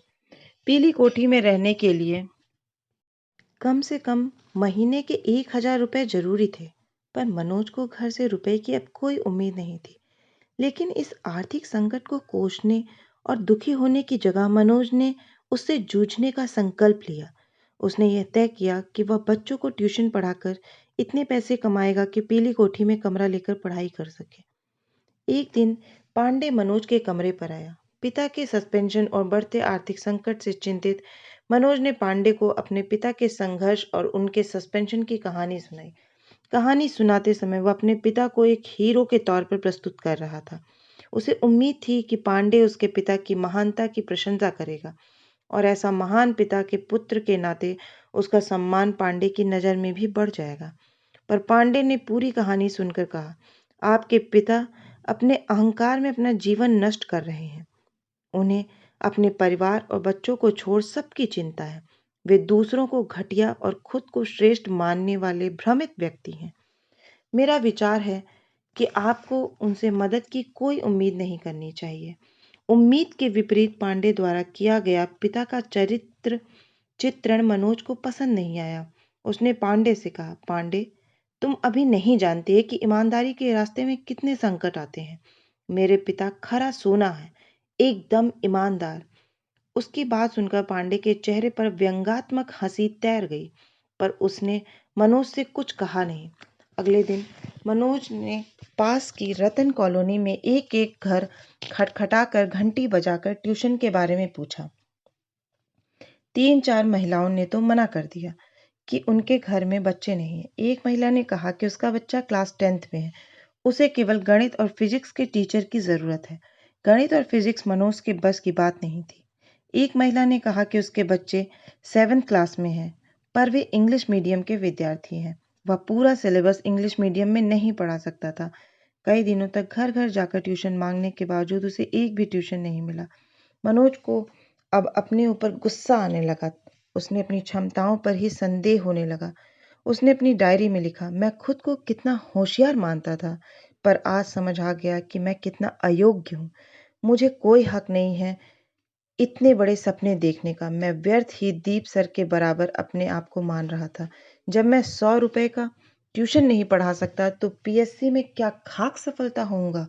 पीली कोठी में रहने के लिए कम से कम महीने के 1000 रुपये जरूरी थे, पर मनोज को घर से रुपए की अब कोई उम्मीद नहीं थी। लेकिन इस आर्थिक संकट को कोसने और दुखी होने की जगह मनोज ने उससे जूझने का संकल्प लिया। उसने यह तय किया कि वह बच्चों को ट्यूशन पढ़ाकर इतने पैसे कमाएगा कि पीली कोठी में कमरा लेकर पढ़ाई कर सके। एक दिन पांडे मनोज के कमरे पर आया। पिता के सस्पेंशन और बढ़ते आर्थिक संकट से चिंतित मनोज ने पांडे को अपने पिता के संघर्ष और उनके सस्पेंशन की कहानी सुनाई। कहानी सुनाते समय वह अपने पिता को एक हीरो के तौर पर प्रस्तुत कर रहा था। उसे उम्मीद थी कि पांडे उसके पिता की महानता की प्रशंसा करेगा और ऐसा महान पिता के पुत्र के नाते उसका सम्मान पांडे की नज़र में भी बढ़ जाएगा। पर पांडे ने पूरी कहानी सुनकर कहा, आपके पिता अपने अहंकार में अपना जीवन नष्ट कर रहे हैं। उन्हें अपने परिवार और बच्चों को छोड़ सबकी चिंता है। वे दूसरों को घटिया और खुद को श्रेष्ठ मानने वाले भ्रमित व्यक्ति हैं। मेरा विचार है कि आपको उनसे मदद की कोई उम्मीद नहीं करनी चाहिए। उम्मीद के विपरीत पांडे द्वारा किया गया पिता का चरित्र चित्रण मनोज को पसंद नहीं आया। उसने पांडे से कहा, पांडे, तुम अभी नहीं जानते कि ईमानदारी के रास्ते में कितने संकट आते हैं। मेरे पिता खरा सोना है, एकदम ईमानदार। उसकी बात सुनकर पांडे के चेहरे पर व्यंग्यात्मक हंसी तैर गई, पर उसने मनोज से कुछ कहा नहीं। अगले दिन मनोज ने पास की रतन कॉलोनी में एक एक घर खटखटाकर घंटी बजाकर ट्यूशन के बारे में पूछा। 3-4 महिलाओं ने तो मना कर दिया, कि उनके घर में बच्चे नहीं हैं। एक महिला ने कहा कि उसका बच्चा क्लास 10th में है, उसे केवल गणित और फिजिक्स के टीचर की ज़रूरत है। गणित और फिजिक्स मनोज के बस की बात नहीं थी। एक महिला ने कहा कि उसके बच्चे 7th क्लास में हैं, पर वे इंग्लिश मीडियम के विद्यार्थी हैं। वह पूरा सिलेबस इंग्लिश मीडियम में नहीं पढ़ा सकता था। कई दिनों तक घर घर जाकर ट्यूशन मांगने के बावजूद उसे एक भी ट्यूशन नहीं मिला। मनोज को अब अपने ऊपर गुस्सा आने लगा। उसने अपनी क्षमताओं पर ही संदेह होने लगा। उसने अपनी डायरी में लिखा, मैं खुद को कितना होशियार मानता था, पर आज समझ आ गया कि मैं कितना अयोग्य हूँ। मुझे कोई हक नहीं है इतने बड़े सपने देखने का। मैं व्यर्थ ही दीप सर के बराबर अपने आप को मान रहा था। जब मैं 100 रुपए का ट्यूशन नहीं पढ़ा सकता तो पीएससी में क्या खाक सफलता होऊंगा।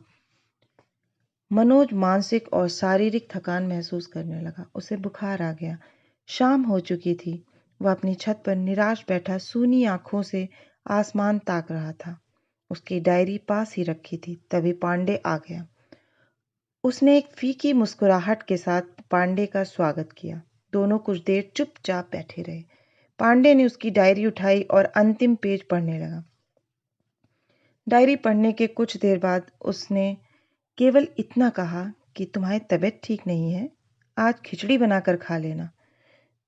मनोज मानसिक और शारीरिक थकान महसूस करने लगा। उसे बुखार आ गया। शाम हो चुकी थी। वह अपनी छत पर निराश बैठा सूनी आंखों से आसमान ताक रहा था। उसकी डायरी पास ही रखी थी। तभी पांडे आ गया। उसने एक फीकी मुस्कुराहट के साथ पांडे का स्वागत किया। दोनों कुछ देर चुपचाप बैठे रहे। पांडे ने उसकी डायरी उठाई और अंतिम पेज पढ़ने लगा। डायरी पढ़ने के कुछ देर बाद उसने केवल इतना कहा कि तुम्हारी तबीयत ठीक नहीं है, आज खिचड़ी बनाकर खा लेना।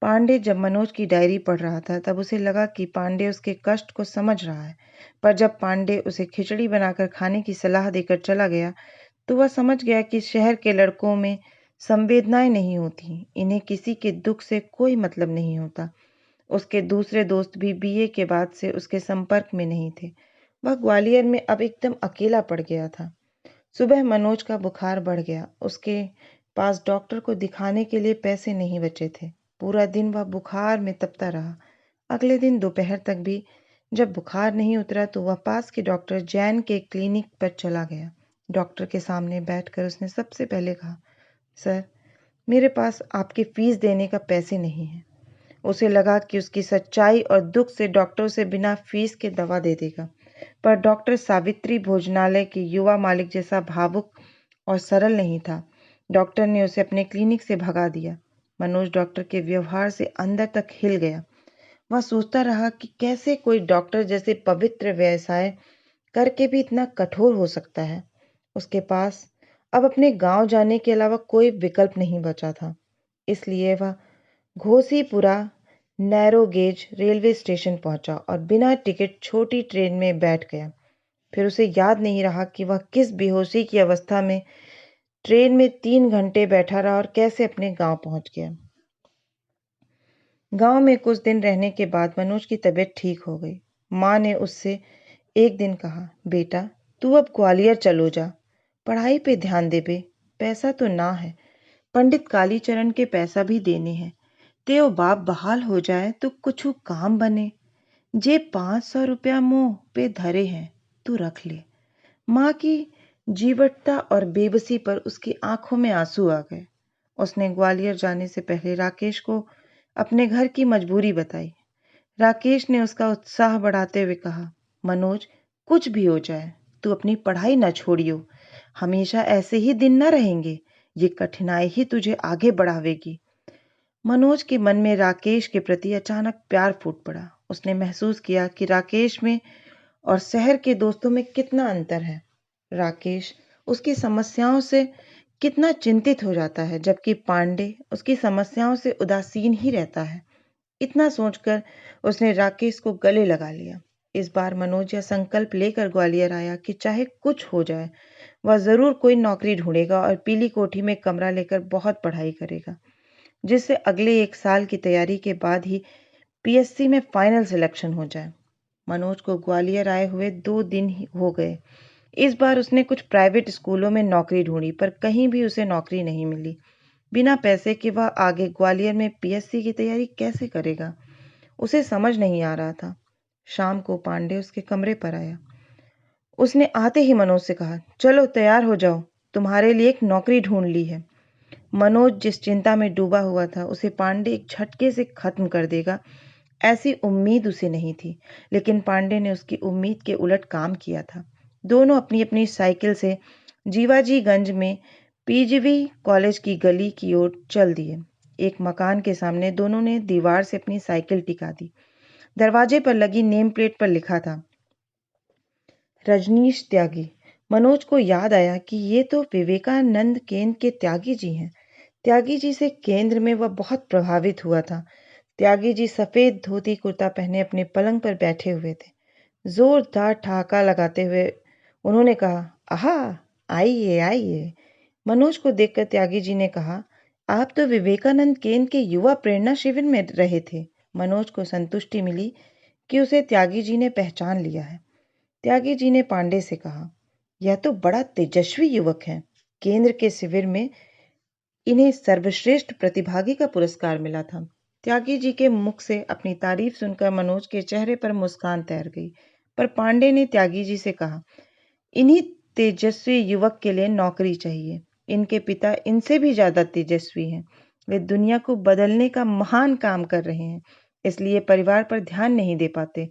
पांडे जब मनोज की डायरी पढ़ रहा था तब उसे लगा कि पांडे उसके कष्ट को समझ रहा है, पर जब पांडे उसे खिचड़ी बनाकर खाने की सलाह देकर चला गया तो वह समझ गया कि शहर के लड़कों में संवेदनाएं नहीं होती। इन्हें किसी के दुख से कोई मतलब नहीं होता। उसके दूसरे दोस्त भी बीए के बाद से उसके संपर्क में नहीं थे। वह ग्वालियर में अब एकदम अकेला पड़ गया था। सुबह मनोज का बुखार बढ़ गया। उसके पास डॉक्टर को दिखाने के लिए पैसे नहीं बचे थे। पूरा दिन वह बुखार में तपता रहा। अगले दिन दोपहर तक भी जब बुखार नहीं उतरा तो वह पास के डॉक्टर जैन के क्लिनिक पर चला गया। डॉक्टर के सामने बैठकर उसने सबसे पहले कहा, सर, मेरे पास आपकी फीस देने का पैसे नहीं है। उसे लगा कि उसकी सच्चाई और दुख से डॉक्टर उसे बिना फीस के दवा दे देगा, पर डॉक्टर सावित्री भोजनालय के युवा मालिक जैसा भावुक और सरल नहीं था। डॉक्टर ने उसे अपने क्लिनिक से भगा दिया। मनोज डॉक्टर के व्यवहार से अंदर तक हिल गया। वह सोचता रहा कि कैसे कोई डॉक्टर जैसे पवित्र व्यवसाय करके भी इतना कठोर हो सकता है। उसके पास अब अपने गांव जाने के अलावा कोई विकल्प नहीं बचा था। इसलिए वह Ghosipura narrow gauge railway station पहुंचा और बिना टिकट छोटी ट्रेन में बैठ गया। फिर उसे याद नहीं रहा कि वह किस बेहोशी की अवस्था में ट्रेन में 3 घंटे बैठा रहा और कैसे अपने गांव पहुंच गया। गांव में कुछ दिन रहने के बाद मनोज की तबीयत ठीक हो गई। माँ ने उससे एक दिन कहा, बेटा, तू अब ग्वालियर चलो जा, पढ़ाई पे ध्यान दे बे। पैसा तो ना है, पंडित कालीचरण के पैसा भी देने हैं। तेओ बाप बहाल हो जाए तो कुछ काम बने। जे 500 रुपया मुंह पे धरे हैं, तू रख ले। माँ की जीवटता और बेबसी पर उसकी आंखों में आंसू आ गए। उसने ग्वालियर जाने से पहले राकेश को अपने घर की मजबूरी बताई। राकेश ने उसका उत्साह बढ़ाते हुए कहा, मनोज, कुछ भी हो जाए तू अपनी पढ़ाई न छोड़ियो। हमेशा ऐसे ही दिन न रहेंगे। ये कठिनाई ही तुझे आगे बढ़ावेगी। मनोज के मन में राकेश के प्रति अचानक प्यार फूट पड़ा। उसने महसूस किया कि राकेश में और शहर के दोस्तों में कितना अंतर है। राकेश उसकी समस्याओं से कितना चिंतित हो जाता है, जबकि पांडे उसकी समस्याओं से उदासीन ही रहता है। इतना सोचकर उसने राकेश को गले लगा लिया। इस बार मनोज यह संकल्प लेकर ग्वालियर आया कि चाहे कुछ हो जाए वह जरूर कोई नौकरी ढूंढेगा और पीली कोठी में कमरा लेकर बहुत पढ़ाई करेगा, जिससे अगले 1 साल की तैयारी के बाद ही पीएससी में फाइनल सिलेक्शन हो जाए। मनोज को ग्वालियर आए हुए 2 दिन ही हो गए। इस बार उसने कुछ प्राइवेट स्कूलों में नौकरी ढूंढी, पर कहीं भी उसे नौकरी नहीं मिली। बिना पैसे के वह आगे ग्वालियर में पीएससी की तैयारी कैसे करेगा, उसे समझ नहीं आ रहा था। शाम को पांडे उसके कमरे पर आया। उसने आते ही मनोज से कहा, चलो तैयार हो जाओ, तुम्हारे लिए एक नौकरी ढूंढ ली है। मनोज जिस चिंता में डूबा हुआ था उसे पांडे एक झटके से खत्म कर देगा, ऐसी उम्मीद उसे नहीं थी। लेकिन पांडे ने उसकी उम्मीद के उलट काम किया था। दोनों अपनी अपनी साइकिल से जीवाजीगंज में पीजीवी कॉलेज की गली की ओर चल दिए। एक मकान के सामने दोनों ने दीवार से अपनी साइकिल टिका दी। दरवाजे पर लगी नेम प्लेट पर लिखा था, रजनीश त्यागी। मनोज को याद आया कि ये तो विवेकानंद केंद्र के त्यागी जी हैं। त्यागी जी से केंद्र में वह बहुत प्रभावित हुआ था। त्यागी जी सफेद धोती कुर्ता पहने अपने पलंग पर बैठे हुए थे। जोरदार ठहाका लगाते हुए उन्होंने कहा, आहा, आइए आइए। मनोज को देखकर त्यागी जी ने कहा, आप तो विवेकानंद केंद्र के युवा प्रेरणा शिविर में रहे थे। मनोज को संतुष्टि मिली कि उसे त्यागी जी ने पहचान लिया है। त्यागी जी ने पांडे से कहा, यह तो बड़ा तेजस्वी युवक है। केंद्र के शिविर में इन्हें सर्वश्रेष्ठ प्रतिभागी का पुरस्कार मिला था। त्यागी जी के मुख से अपनी तारीफ सुनकर मनोज के चेहरे पर मुस्कान तैर गई। पर पांडे ने त्यागी जी से कहा, इन्हीं तेजस्वी युवक के लिए नौकरी चाहिए। इनके पिता इनसे भी ज्यादा तेजस्वी हैं। वे दुनिया को बदलने का महान काम कर रहे हैं, इसलिए परिवार पर ध्यान नहीं दे पाते।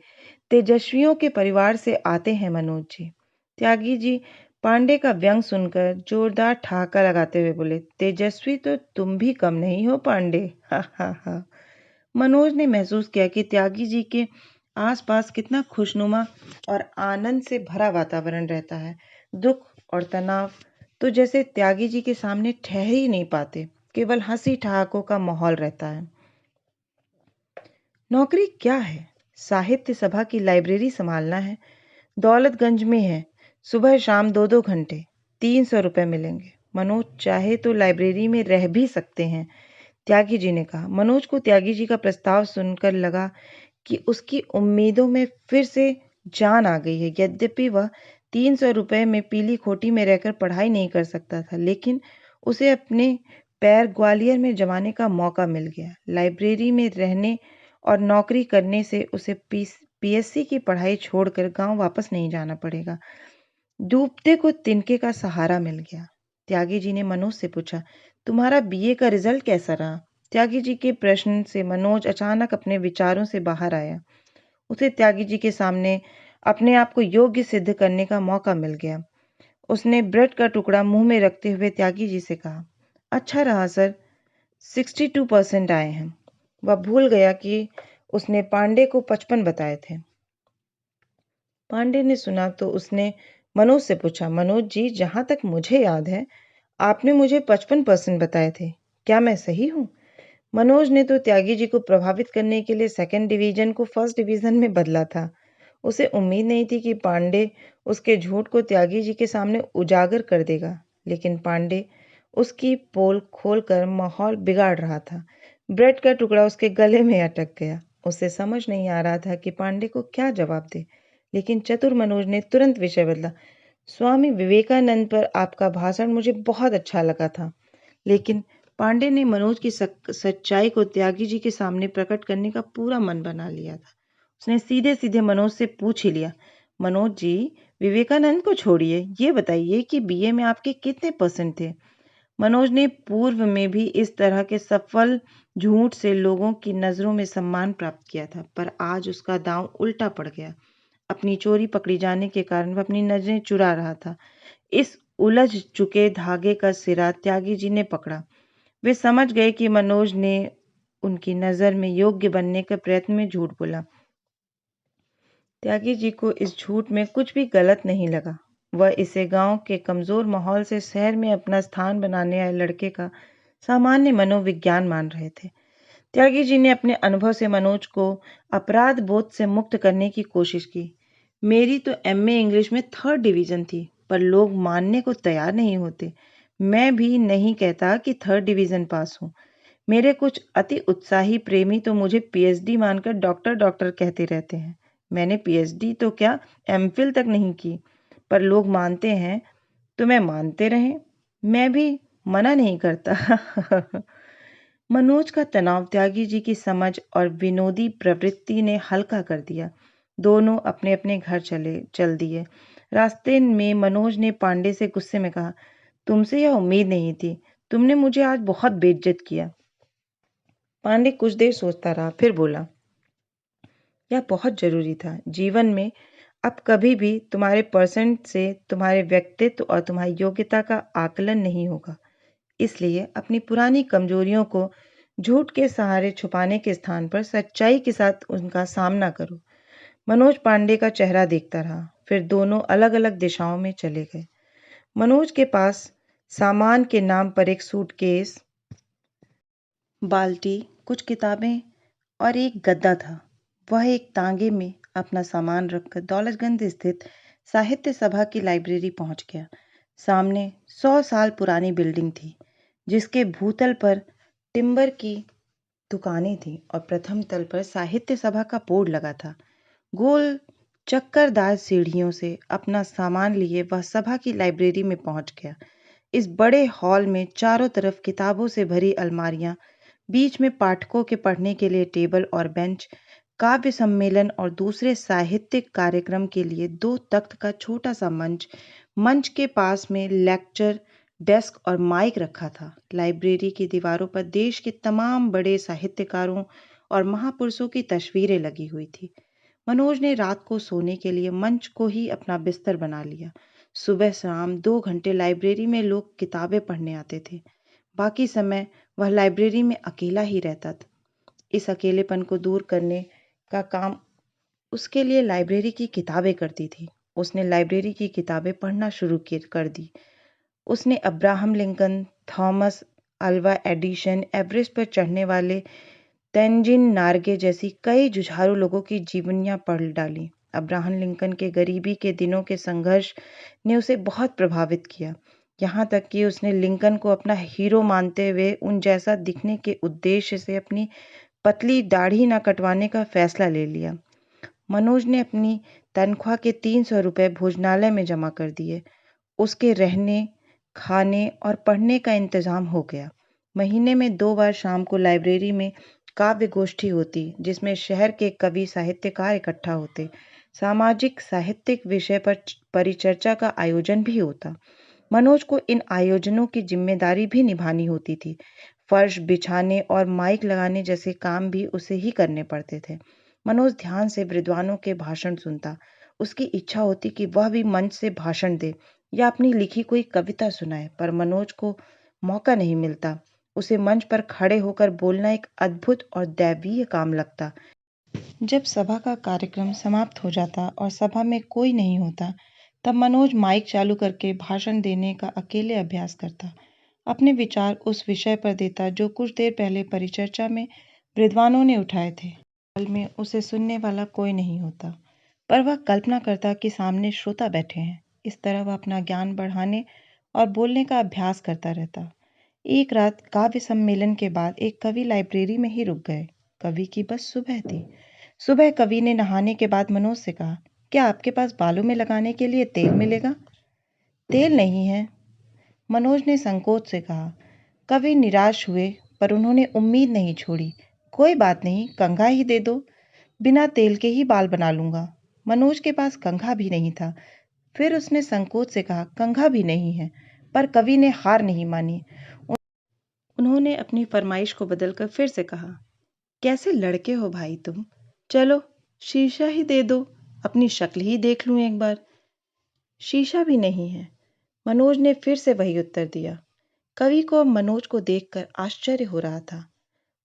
तेजस्वियों के परिवार से आते हैं मनोज जी। त्यागी जी पांडे का व्यंग सुनकर जोरदार ठहाका लगाते हुए बोले, तेजस्वी तो तुम भी कम नहीं हो पांडे। हा हा हा। मनोज ने महसूस किया कि त्यागी जी के आसपास कितना खुशनुमा और आनंद से भरा वातावरण रहता है। दुख और तनाव तो जैसे त्यागी जी के सामने ठहर ही नहीं पाते, केवल हंसी ठहाकों का माहौल रहता है। नौकरी क्या है? साहित्य सभा की लाइब्रेरी संभालना है। दौलतगंज में है। सुबह शाम 2-2 घंटे, 300 रुपये मिलेंगे। मनोज चाहे तो लाइब्रेरी में रह भी सकते हैं, त्यागी जी ने कहा। मनोज को त्यागी जी का प्रस्ताव सुनकर लगा कि उसकी उम्मीदों में फिर से जान आ गई है। यद्यपि वह 300 रुपये में पीली खोटी में रहकर पढ़ाई नहीं कर सकता था, लेकिन उसे अपने पैर ग्वालियर में जमाने का मौका मिल गया। लाइब्रेरी में रहने और नौकरी करने से उसे पीएससी की पढ़ाई छोड़कर गांव वापस नहीं जाना पड़ेगा। डूबते को तिनके का सहारा मिल गया। त्यागी जी ने मनोज से पूछा, तुम्हारा बीए का रिजल्ट कैसा रहा? त्यागी जी के प्रश्न से मनोज अचानक अपने विचारों से बाहर आया। उसे त्यागी जी के सामने अपने आप को योग्य सिद्ध करने का मौका मिल गया। उसने ब्रेड का टुकड़ा मुंह में रखते हुए त्यागी जी से कहा, अच्छा रहा सर, 62% आए हैं। वह भूल गया कि उसने पांडे को 55 बताए थे। पांडे ने सुना तो उसने मनोज से पूछा, मनोज जी, जहां तक मुझे याद है आपने मुझे 55% बताए थे, क्या मैं सही हूँ? मनोज ने तो त्यागी जी को प्रभावित करने के लिए सेकंड डिवीजन को फर्स्ट डिवीजन में बदला था। उसे उम्मीद नहीं थी कि पांडे उसके झूठ को त्यागी जी के सामने उजागर कर देगा, लेकिन पांडे उसकी पोल खोलकर माहौल बिगाड़ रहा था। ब्रेड का टुकड़ा उसके गले में अटक गया। उसे समझ नहीं आ रहा था कि पांडे को क्या जवाब दे, लेकिन चतुर मनोज ने तुरंत विषय बदला। स्वामी विवेकानंद पर आपका भाषण मुझे बहुत अच्छा लगा था। लेकिन पांडे ने मनोज की सच्चाई को त्यागी जी के सामने प्रकट करने का पूरा मन बना लिया था। उसने सीधे सीधे मनोज से पूछ ही लिया, मनोज जी, विवेकानंद को छोड़िए, ये बताइए कि बीए में आपके कितने परसेंट थे? मनोज ने पूर्व में भी इस तरह के सफल झूठ से लोगों की नजरों में सम्मान प्राप्त किया था, पर आज उसका दांव उल्टा पड़ गया। अपनी चोरी पकड़ी जाने के कारण वह अपनी नजरें चुरा रहा था। इस उलझ चुके धागे का सिरा त्यागी जी ने पकड़ा। वे समझ गए कि मनोज ने उनकी नजर में योग्य बनने के प्रयत्न में झूठ बोला। त्यागी जी को इस झूठ में कुछ भी गलत नहीं लगा। वह इसे गांव के कमजोर माहौल से शहर में अपना स्थान बनाने आए लड़के का सामान्य मनोविज्ञान मान रहे थे। त्यागी जी ने अपने अनुभव से मनोज को अपराध बोध से मुक्त करने की कोशिश की। मेरी तो एमए इंग्लिश में 3rd डिवीजन थी, पर लोग मानने को तैयार नहीं होते। मैं भी नहीं कहता कि 3rd डिवीजन पास हूँ। मेरे कुछ अति उत्साही प्रेमी तो मुझे पीएचडी मानकर डॉक्टर डॉक्टर कहते रहते हैं। मैंने पीएचडी तो क्या, एमफिल तक नहीं की, पर लोग मानते हैं तो मैं मानते रहे। मैं भी मना नहीं करता। मनोज का तनाव त्यागी जी की समझ और विनोदी प्रवृत्ति ने हल्का कर दिया। दोनों अपने अपने घर चल दिए। रास्ते में मनोज ने पांडे से गुस्से में कहा, तुमसे यह उम्मीद नहीं थी, तुमने मुझे आज बहुत बेइज्जत किया। पांडे कुछ देर सोचता रहा, फिर बोला, यह बहुत जरूरी था। जीवन में अब कभी भी तुम्हारे परसेंट से तुम्हारे व्यक्तित्व और तुम्हारी योग्यता का आकलन नहीं होगा। इसलिए अपनी पुरानी कमजोरियों को झूठ के सहारे छुपाने के स्थान पर सच्चाई के साथ उनका सामना करो। मनोज पांडे का चेहरा देखता रहा, फिर दोनों अलग अलग दिशाओं में चले गए। मनोज के पास सामान के नाम पर एक सूटकेस, बाल्टी, कुछ किताबें और एक गद्दा था। वह एक तांगे में अपना सामान रखकर दौलतगंज स्थित साहित्य सभा की लाइब्रेरी पहुंच गया। सामने 100 साल पुरानी बिल्डिंग थी, जिसके भूतल पर टिम्बर की दुकानें थीं और प्रथम तल पर साहित्य सभा का बोर्ड लगा था। गोल चक्करदार सीढ़ियों से अपना सामान लिए वह सभा की लाइब्रेरी में पहुंच गया। इस बड़े हॉल में चारों तरफ किताबों से भरी अलमारियां, बीच में पाठकों के पढ़ने के लिए टेबल और बेंच, काव्य सम्मेलन और दूसरे साहित्यिक कार्यक्रम के लिए 2 तख्त का छोटा सा मंच, मंच के पास में लेक्चर डेस्क और माइक रखा था। लाइब्रेरी की दीवारों पर देश के तमाम बड़े साहित्यकारों और महापुरुषों की तस्वीरें लगी हुई थी। मनोज ने रात को सोने के लिए मंच को ही अपना बिस्तर बना लिया। सुबह शाम 2 घंटे लाइब्रेरी में लोग किताबें पढ़ने आते थे। बाकी समय वह लाइब्रेरी में अकेला ही रहता था। इस अकेलेपन को दूर करने का काम उसके लिए लाइब्रेरी की किताबें करती थी। उसने लाइब्रेरी की किताबें पढ़ना शुरू कर दी। उसने Abraham Lincoln, Thomas Alva Edison, Everest पर चढ़ने वाले तेंजिन नार्गे जैसी कई जुझारू लोगों की जीवनियां पढ़ डाली। अब्राहम लिंकन के गरीबी के दिनों के संघर्ष ने उसे बहुत प्रभावित किया। यहाँ तक कि उसने लिंकन को अपना हीरो मानते हुए उन जैसा दिखने के उद्देश्य से अपनी पतली दाढ़ी न कटवाने का फैसला ले लिया। मनोज ने अपनी तनख्वाह के 300 रुपये भोजनालय में जमा कर दिए। उसके रहने, खाने और पढ़ने का इंतजाम हो गया। महीने में 2 बार शाम को लाइब्रेरी में काव्य गोष्ठी होती, जिसमें शहर के कवि साहित्यकार इकट्ठा होते। सामाजिक साहित्यिक विषय पर परिचर्चा का आयोजन भी होता। मनोज को इन आयोजनों की जिम्मेदारी भी निभानी होती थी। फर्श बिछाने और माइक लगाने जैसे काम भी उसे ही करने पड़ते थे। मनोज ध्यान से विद्वानों के भाषण सुनता। उसकी इच्छा होती कि वह भी मंच से भाषण दे या अपनी लिखी कोई कविता सुनाए, पर मनोज को मौका नहीं मिलता। उसे मंच पर खड़े होकर बोलना एक अद्भुत और दैवीय काम लगता। जब सभा का कार्यक्रम समाप्त हो जाता और सभा में कोई नहीं होता, तब मनोज माइक चालू करके भाषण देने का अकेले अभ्यास करता। अपने विचार उस विषय पर देता जो कुछ देर पहले परिचर्चा में विद्वानों ने उठाए थे। हाल में उसे सुनने वाला कोई नहीं होता, पर वह कल्पना करता कि सामने श्रोता बैठे हैं। इस तरह वह अपना ज्ञान बढ़ाने और बोलने का अभ्यास करता रहता। एक रात काव्य सम्मेलन के बाद एक कवि लाइब्रेरी में ही रुक गए। कवि की बस सुबह थी। सुबह कवि ने नहाने के बाद मनोज से कहा, क्या आपके पास बालों में लगाने के लिए तेल मिलेगा? तेल नहीं है, मनोज ने संकोच से कहा। कवि निराश हुए, पर उन्होंने उम्मीद नहीं छोड़ी। कोई बात नहीं, कंघा ही दे दो, बिना तेल के ही बाल बना लूंगा। मनोज के पास कंघा भी नहीं था। फिर उसने संकोच से कहा, कंघा भी नहीं है, पर कवि ने हार नहीं मानी। उन्होंने अपनी फरमाइश को बदलकर फिर से कहा, कैसे लड़के हो भाई तुम, चलो शीशा ही दे दो, अपनी शक्ल ही देख लूं एक बार। शीशा भी नहीं है, मनोज ने फिर से वही उत्तर दिया। कवि को अब मनोज को देखकर आश्चर्य हो रहा था।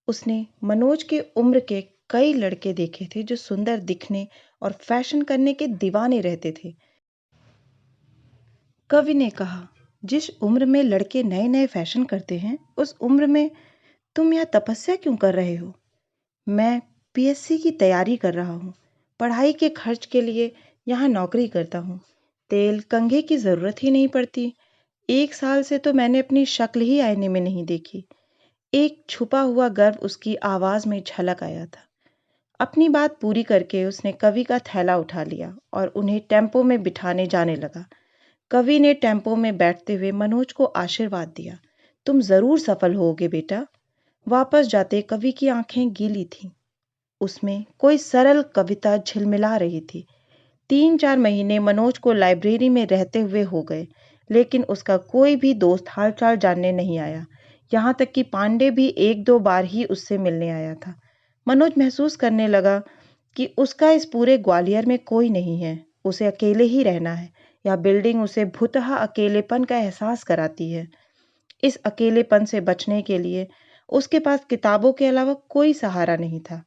उसने मनोज के उम्र के कई लड़के देखे थे जो सुंदर दिखने और फैशन करने के दीवाने रहते थे। कवि ने कहा, जिस उम्र में लड़के नए नए फैशन करते हैं, उस उम्र में तुम यह तपस्या क्यों कर रहे हो? मैं पीएससी की तैयारी कर रहा हूँ। पढ़ाई के खर्च के लिए यहाँ नौकरी करता हूँ। तेल कंघे की जरूरत ही नहीं पड़ती। 1 साल से तो मैंने अपनी शक्ल ही आईने में नहीं देखी। एक छुपा हुआ गर्व उसकी आवाज में झलक आया था। अपनी बात पूरी करके उसने कवि का थैला उठा लिया और उन्हें टेम्पो में बिठाने जाने लगा। कवि ने टेम्पो में बैठते हुए मनोज को आशीर्वाद दिया, तुम जरूर सफल होगे बेटा। वापस जाते कवि की आंखें गीली थीं। उसमें कोई सरल कविता झिलमिला रही थी। 3-4 महीने मनोज को लाइब्रेरी में रहते हुए हो गए, लेकिन उसका कोई भी दोस्त हालचाल जानने नहीं आया। यहाँ तक कि पांडे भी 1-2 बार ही उससे मिलने आया था। मनोज महसूस करने लगा कि उसका इस पूरे ग्वालियर में कोई नहीं है। उसे अकेले ही रहना है। यह बिल्डिंग उसे भुतहा अकेलेपन का एहसास कराती है। इस अकेलेपन से बचने के लिए उसके पास किताबों के अलावा कोई सहारा नहीं था।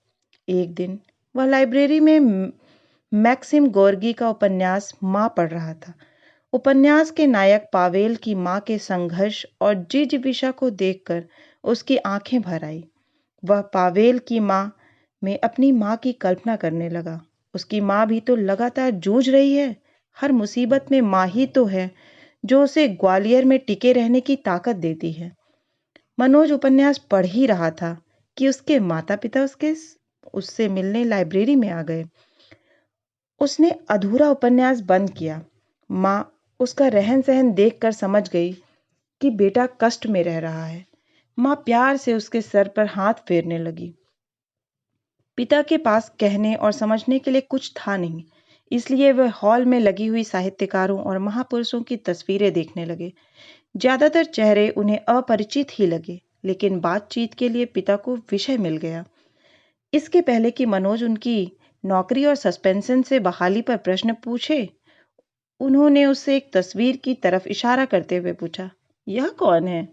एक दिन वह लाइब्रेरी में मैक्सिम गोर्गी का उपन्यास माँ पढ़ रहा था। उपन्यास के नायक पावेल की माँ के संघर्ष और जिजीविषा को देखकर उसकी आंखें भर आई। वह पावेल की माँ में अपनी माँ की कल्पना करने लगा। उसकी माँ भी तो लगातार जूझ रही है। हर मुसीबत में माँ ही तो है जो उसे ग्वालियर में टिके रहने की ताकत देती है। मनोज उपन्यास पढ़ ही रहा था कि उसके माता पिता उससे मिलने लाइब्रेरी में आ गए। उसने अधूरा उपन्यास बंद किया। माँ उसका रहन सहन देखकर समझ गई कि बेटा कष्ट में रह रहा है। माँ प्यार से उसके सर पर हाथ फेरने लगी। पिता के पास कहने और समझने के लिए कुछ था नहीं, इसलिए वह हॉल में लगी हुई साहित्यकारों और महापुरुषों की तस्वीरें देखने लगे। ज्यादातर चेहरे उन्हें अपरिचित ही लगे, लेकिन बातचीत के लिए पिता को विषय मिल गया। इसके पहले कि मनोज उनकी नौकरी और सस्पेंशन से बहाली पर प्रश्न पूछे, उन्होंने उससे एक तस्वीर की तरफ इशारा करते हुए पूछा, यह कौन है?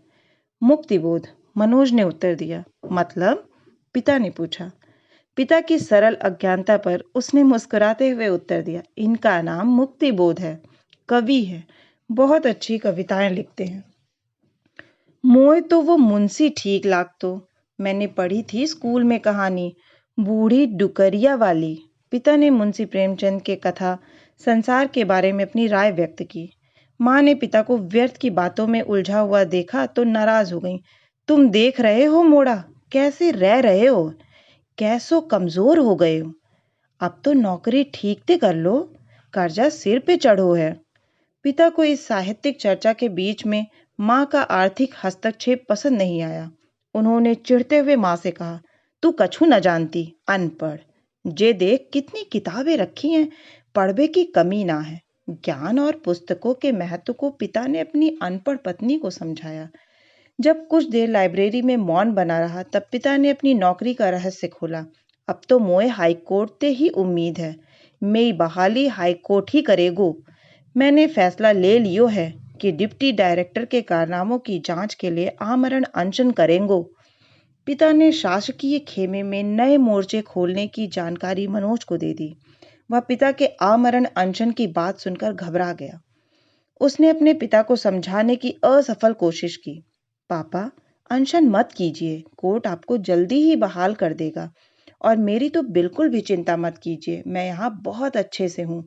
मुक्तिबोध, मनोज ने उत्तर दिया। मतलब? पिता ने पूछा। पिता की सरल अज्ञानता पर उसने मुस्कुराते हुए उत्तर दिया, इनका नाम मुक्तिबोध है, कवि है, बहुत अच्छी कविताएं लिखते हैं। मोए तो वो मुंशी ठीक लागतो, मैंने पढ़ी थी स्कूल में कहानी, बूढ़ी डुकरिया वाली। पिता ने मुंशी प्रेमचंद के कथा संसार के बारे में अपनी राय व्यक्त की। माँ ने पिता को व्यर्थ की बातों में उलझा हुआ देखा तो नाराज हो गई। तुम देख रहे हो मोड़ा, कैसे रह रहे हो, कैसो कमजोर हो गए हो। अब तो नौकरी ठीक से कर लो, कर्जा सिर पे चढ़ो है। पिता को इस साहित्यिक चर्चा के बीच में माँ का आर्थिक हस्तक्षेप पसंद नहीं आया। उन्होंने चिढ़ते हुए माँ से कहा, तू कछु न जानती, अनपढ़। जे देख कितनी किताबें रखी हैं, पढ़ने की कमी ना है। ज्ञान और पुस्तकों के महत्व को पिता ने अपनी अनपढ़ पत्नी को समझाया। जब कुछ देर लाइब्रेरी में मौन बना रहा, तब पिता ने अपनी नौकरी का रहस्य खोला। अब तो मोए हाईकोर्ट ते ही उम्मीद है, मेरी बहाली हाईकोर्ट ही करेगो। मैंने फैसला ले लियो है कि डिप्टी डायरेक्टर के कारनामों की जांच के लिए आमरण अनशन करेंगो। पिता ने शासकीय खेमे में नए मोर्चे खोलने की जानकारी मनोज को दे दी। वह पिता के आमरण अनशन की बात सुनकर घबरा गया। उसने अपने पिता को समझाने की असफल कोशिश की। पापा, अनशन मत कीजिए, कोर्ट आपको जल्दी ही बहाल कर देगा। और मेरी तो बिल्कुल भी चिंता मत कीजिए, मैं यहाँ बहुत अच्छे से हूँ।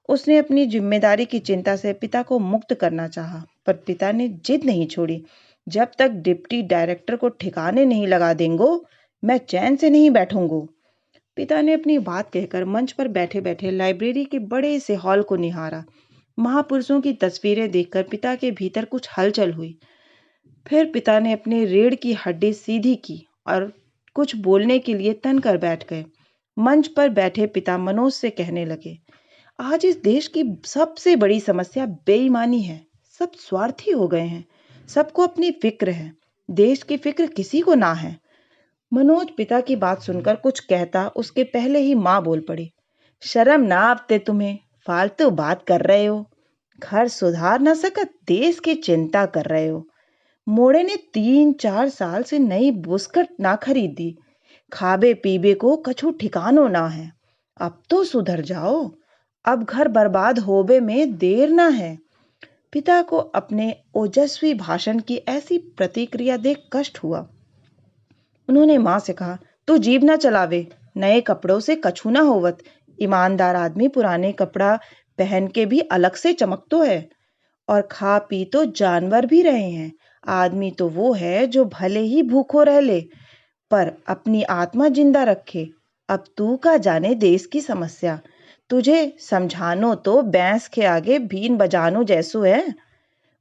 उसने अपनी जिम्मेदारी की चिंता से पिता को मुक्त करना चाहा, पर पिता ने जिद नहीं छोड़ी। जब तक डिप्टी डायरेक्टर को ठिकाने नहीं लगा देंगो, मैं चैन से नहीं बैठूंगो। पिता ने अपनी बात कहकर मंच पर बैठे बैठे लाइब्रेरी के बड़े से हॉल को निहारा। महापुरुषों की तस्वीरें देखकर पिता के भीतर कुछ हलचल हुई। फिर पिता ने अपनी रीढ़ की हड्डी सीधी की और कुछ बोलने के लिए तन कर बैठ गए। मंच पर बैठे पिता मनोज से कहने लगे, आज इस देश की सबसे बड़ी समस्या बेईमानी है। सब स्वार्थी हो गए हैं, सबको अपनी फिक्र है, देश की फिक्र किसी को ना है। मनोज पिता की बात सुनकर कुछ कहता उसके पहले ही माँ बोल पड़ी, शर्म ना आते तुम्हें, फालतू बात कर रहे हो। घर सुधार ना सकत, देश की चिंता कर रहे हो। मोड़े ने 3-4 साल से नई बुस्कट ना खरीदी, खाबे पीबे को कछु ठिकानो ना है। अब तो सुधर जाओ, अब घर बर्बाद होबे में देर ना है। पिता को अपने ओजस्वी भाषण की ऐसी प्रतिक्रिया देख कष्ट हुआ। उन्होंने माँ से कहा, तू जीभ ना चलावे, नए कपड़ों से कछु ना होवत। ईमानदार आदमी पुराने कपड़ा पहन के भी अलग से चमकतो है। और खा पी तो जानवर भी रहे हैं, आदमी तो वो है जो भले ही भूखो रह ले पर अपनी आत्मा जिंदा रखे। अब तू का जाने देश की समस्या, तुझे समझानो तो बैंस के आगे बीन बजानो जैसो है।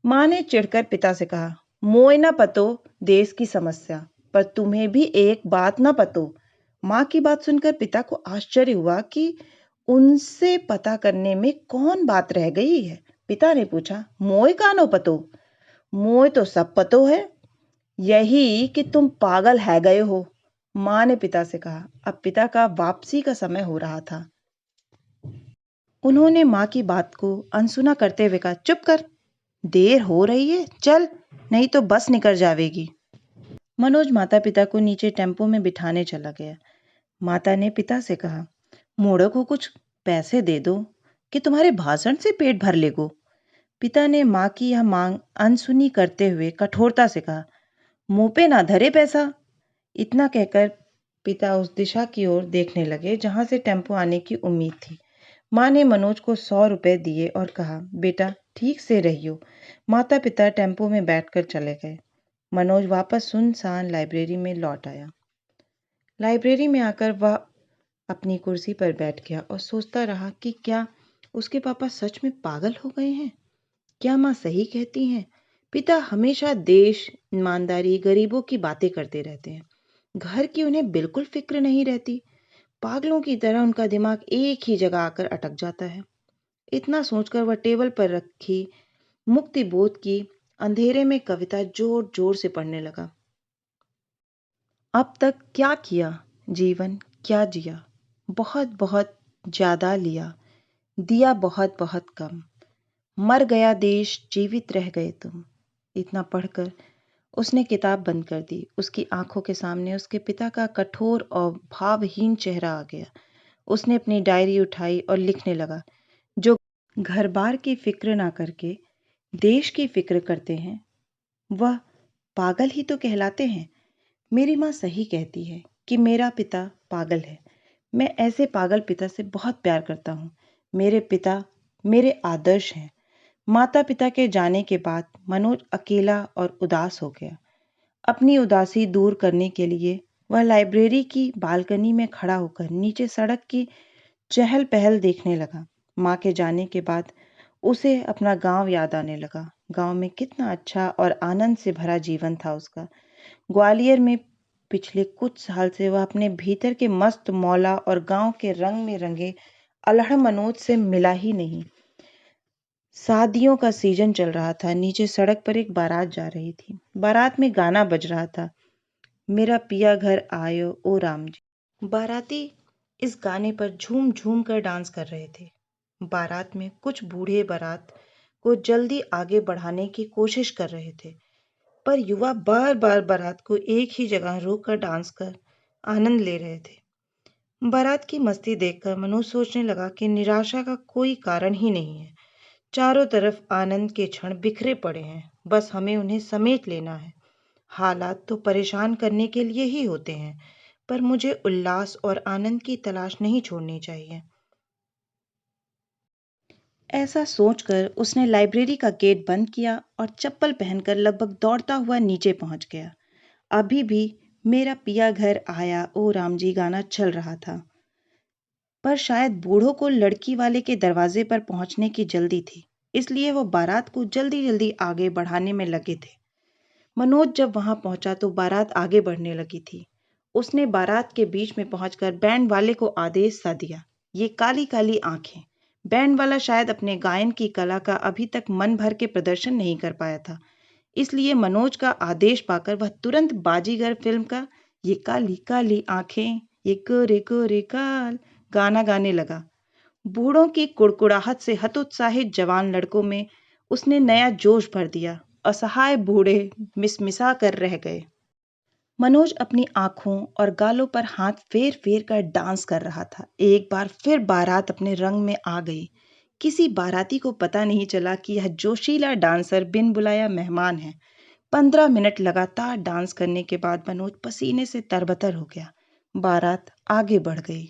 माँ ने चिढ़कर पिता से कहा, मोए ना पतो देश की समस्या, पर तुम्हें भी एक बात ना पतो। माँ की बात सुनकर पिता को आश्चर्य हुआ कि उनसे पता करने में कौन बात रह गई है। पिता ने पूछा, मोए कानो पतो? मोए तो सब पतो है, यही कि तुम पागल है गए हो। माँ ने पिता से कहा। अब पिता का वापसी का समय हो रहा था। उन्होंने माँ की बात को अनसुना करते हुए कहा, चुप कर, देर हो रही है, चल, नहीं तो बस निकल जावेगी। मनोज माता पिता को नीचे टेम्पो में बिठाने चला गया। माता ने पिता से कहा, मोड़ो को कुछ पैसे दे दो कि तुम्हारे भाषण से पेट भर लेगो। पिता ने माँ की यह मांग अनसुनी करते हुए कठोरता से कहा, मुंह पे ना धरे पैसा। इतना कहकर पिता उस दिशा की ओर देखने लगे जहां से टेम्पो आने की उम्मीद थी। माँ ने मनोज को 100 रुपए दिए और कहा, बेटा ठीक से रहियो। माता पिता टेम्पो में बैठकर चले गए। मनोज वापस सुनसान लाइब्रेरी में लौट आया। लाइब्रेरी में आकर वह अपनी कुर्सी पर बैठ गया और सोचता रहा कि क्या उसके पापा सच में पागल हो गए हैं। क्या माँ सही कहती हैं? पिता हमेशा देश, ईमानदारी, गरीबों की बातें करते रहते हैं। घर की उन्हें बिल्कुल फिक्र नहीं रहती। पागलों की तरह उनका दिमाग एक ही जगह आकर अटक जाता है। इतना सोचकर वह टेबल पर रखी मुक्ति बोध की अंधेरे में कविता जोर जोर से पढ़ने लगा। अब तक क्या किया, जीवन क्या जिया, बहुत बहुत ज्यादा लिया, दिया बहुत बहुत कम, मर गया देश जीवित रह गए तुम। इतना पढ़कर उसने किताब बंद कर दी। उसकी आंखों के सामने उसके पिता का कठोर और भावहीन चेहरा आ गया। उसने अपनी डायरी उठाई और लिखने लगा, जो घर बार की फिक्र ना करके देश की फिक्र करते हैं वह पागल ही तो कहलाते हैं। मेरी माँ सही कहती है कि मेरा पिता पागल है। मैं ऐसे पागल पिता से बहुत प्यार करता हूँ। मेरे पिता मेरे आदर्श हैं। माता पिता के जाने के बाद मनोज अकेला और उदास हो गया। अपनी उदासी दूर करने के लिए वह लाइब्रेरी की बालकनी में खड़ा होकर नीचे सड़क की चहल पहल देखने लगा। माँ के जाने के बाद उसे अपना गांव याद आने लगा। गांव में कितना अच्छा और आनंद से भरा जीवन था उसका। ग्वालियर में पिछले कुछ साल से वह अपने भीतर के मस्त मौला और गांव के रंग में रंगे अल्हड़ मनोज से मिला ही नहीं। शादियों का सीजन चल रहा था। नीचे सड़क पर एक बारात जा रही थी। बारात में गाना बज रहा था, मेरा पिया घर आयो ओ राम जी। बाराती इस गाने पर झूम झूम कर डांस कर रहे थे। बारात में कुछ बूढ़े बारात को जल्दी आगे बढ़ाने की कोशिश कर रहे थे, पर युवा बार बार बारात को एक ही जगह रोक कर डांस कर आनंद ले रहे थे। बारात की मस्ती देखकर मनोज सोचने लगा कि निराशा का कोई कारण ही नहीं है। चारों तरफ आनंद के क्षण बिखरे पड़े हैं, बस हमें उन्हें समेट लेना है। हालात तो परेशान करने के लिए ही होते हैं, पर मुझे उल्लास और आनंद की तलाश नहीं छोड़नी चाहिए। ऐसा सोचकर उसने लाइब्रेरी का गेट बंद किया और चप्पल पहनकर लगभग दौड़ता हुआ नीचे पहुंच गया। अभी भी मेरा पिया घर आया ओ राम जी गाना चल रहा था, पर शायद बूढ़ों को लड़की वाले के दरवाजे पर पहुंचने की जल्दी थी, इसलिए वो बारात को जल्दी जल्दी आगे बढ़ाने में लगे थे। मनोज जब वहां पहुंचा तो बारात आगे बढ़ने लगी थी। उसने बारात के बीच में पहुंचकर बैंड वाले को आदेश सा दिया, ये काली काली आंखें। बैंड वाला शायद अपने गायन की कला का अभी तक मन भर के प्रदर्शन नहीं कर पाया था, इसलिए मनोज का आदेश पाकर वह तुरंत बाजीगर फिल्म का ये काली काली आंखें ये गोरे गोरे गाल गाना गाने लगा। बूढ़ों की कुड़कुड़ाहट से हतोत्साहित जवान लड़कों में उसने नया जोश भर दिया। असहाय बूढ़े मिसमिसा कर रह गए। मनोज अपनी आंखों और गालों पर हाथ फेर फेर कर डांस कर रहा था। एक बार फिर बारात अपने रंग में आ गई। किसी बाराती को पता नहीं चला कि यह जोशीला डांसर बिन बुलाया मेहमान है। 15 मिनट लगातार डांस करने के बाद मनोज पसीने से तरबतर हो गया। बारात आगे बढ़ गई।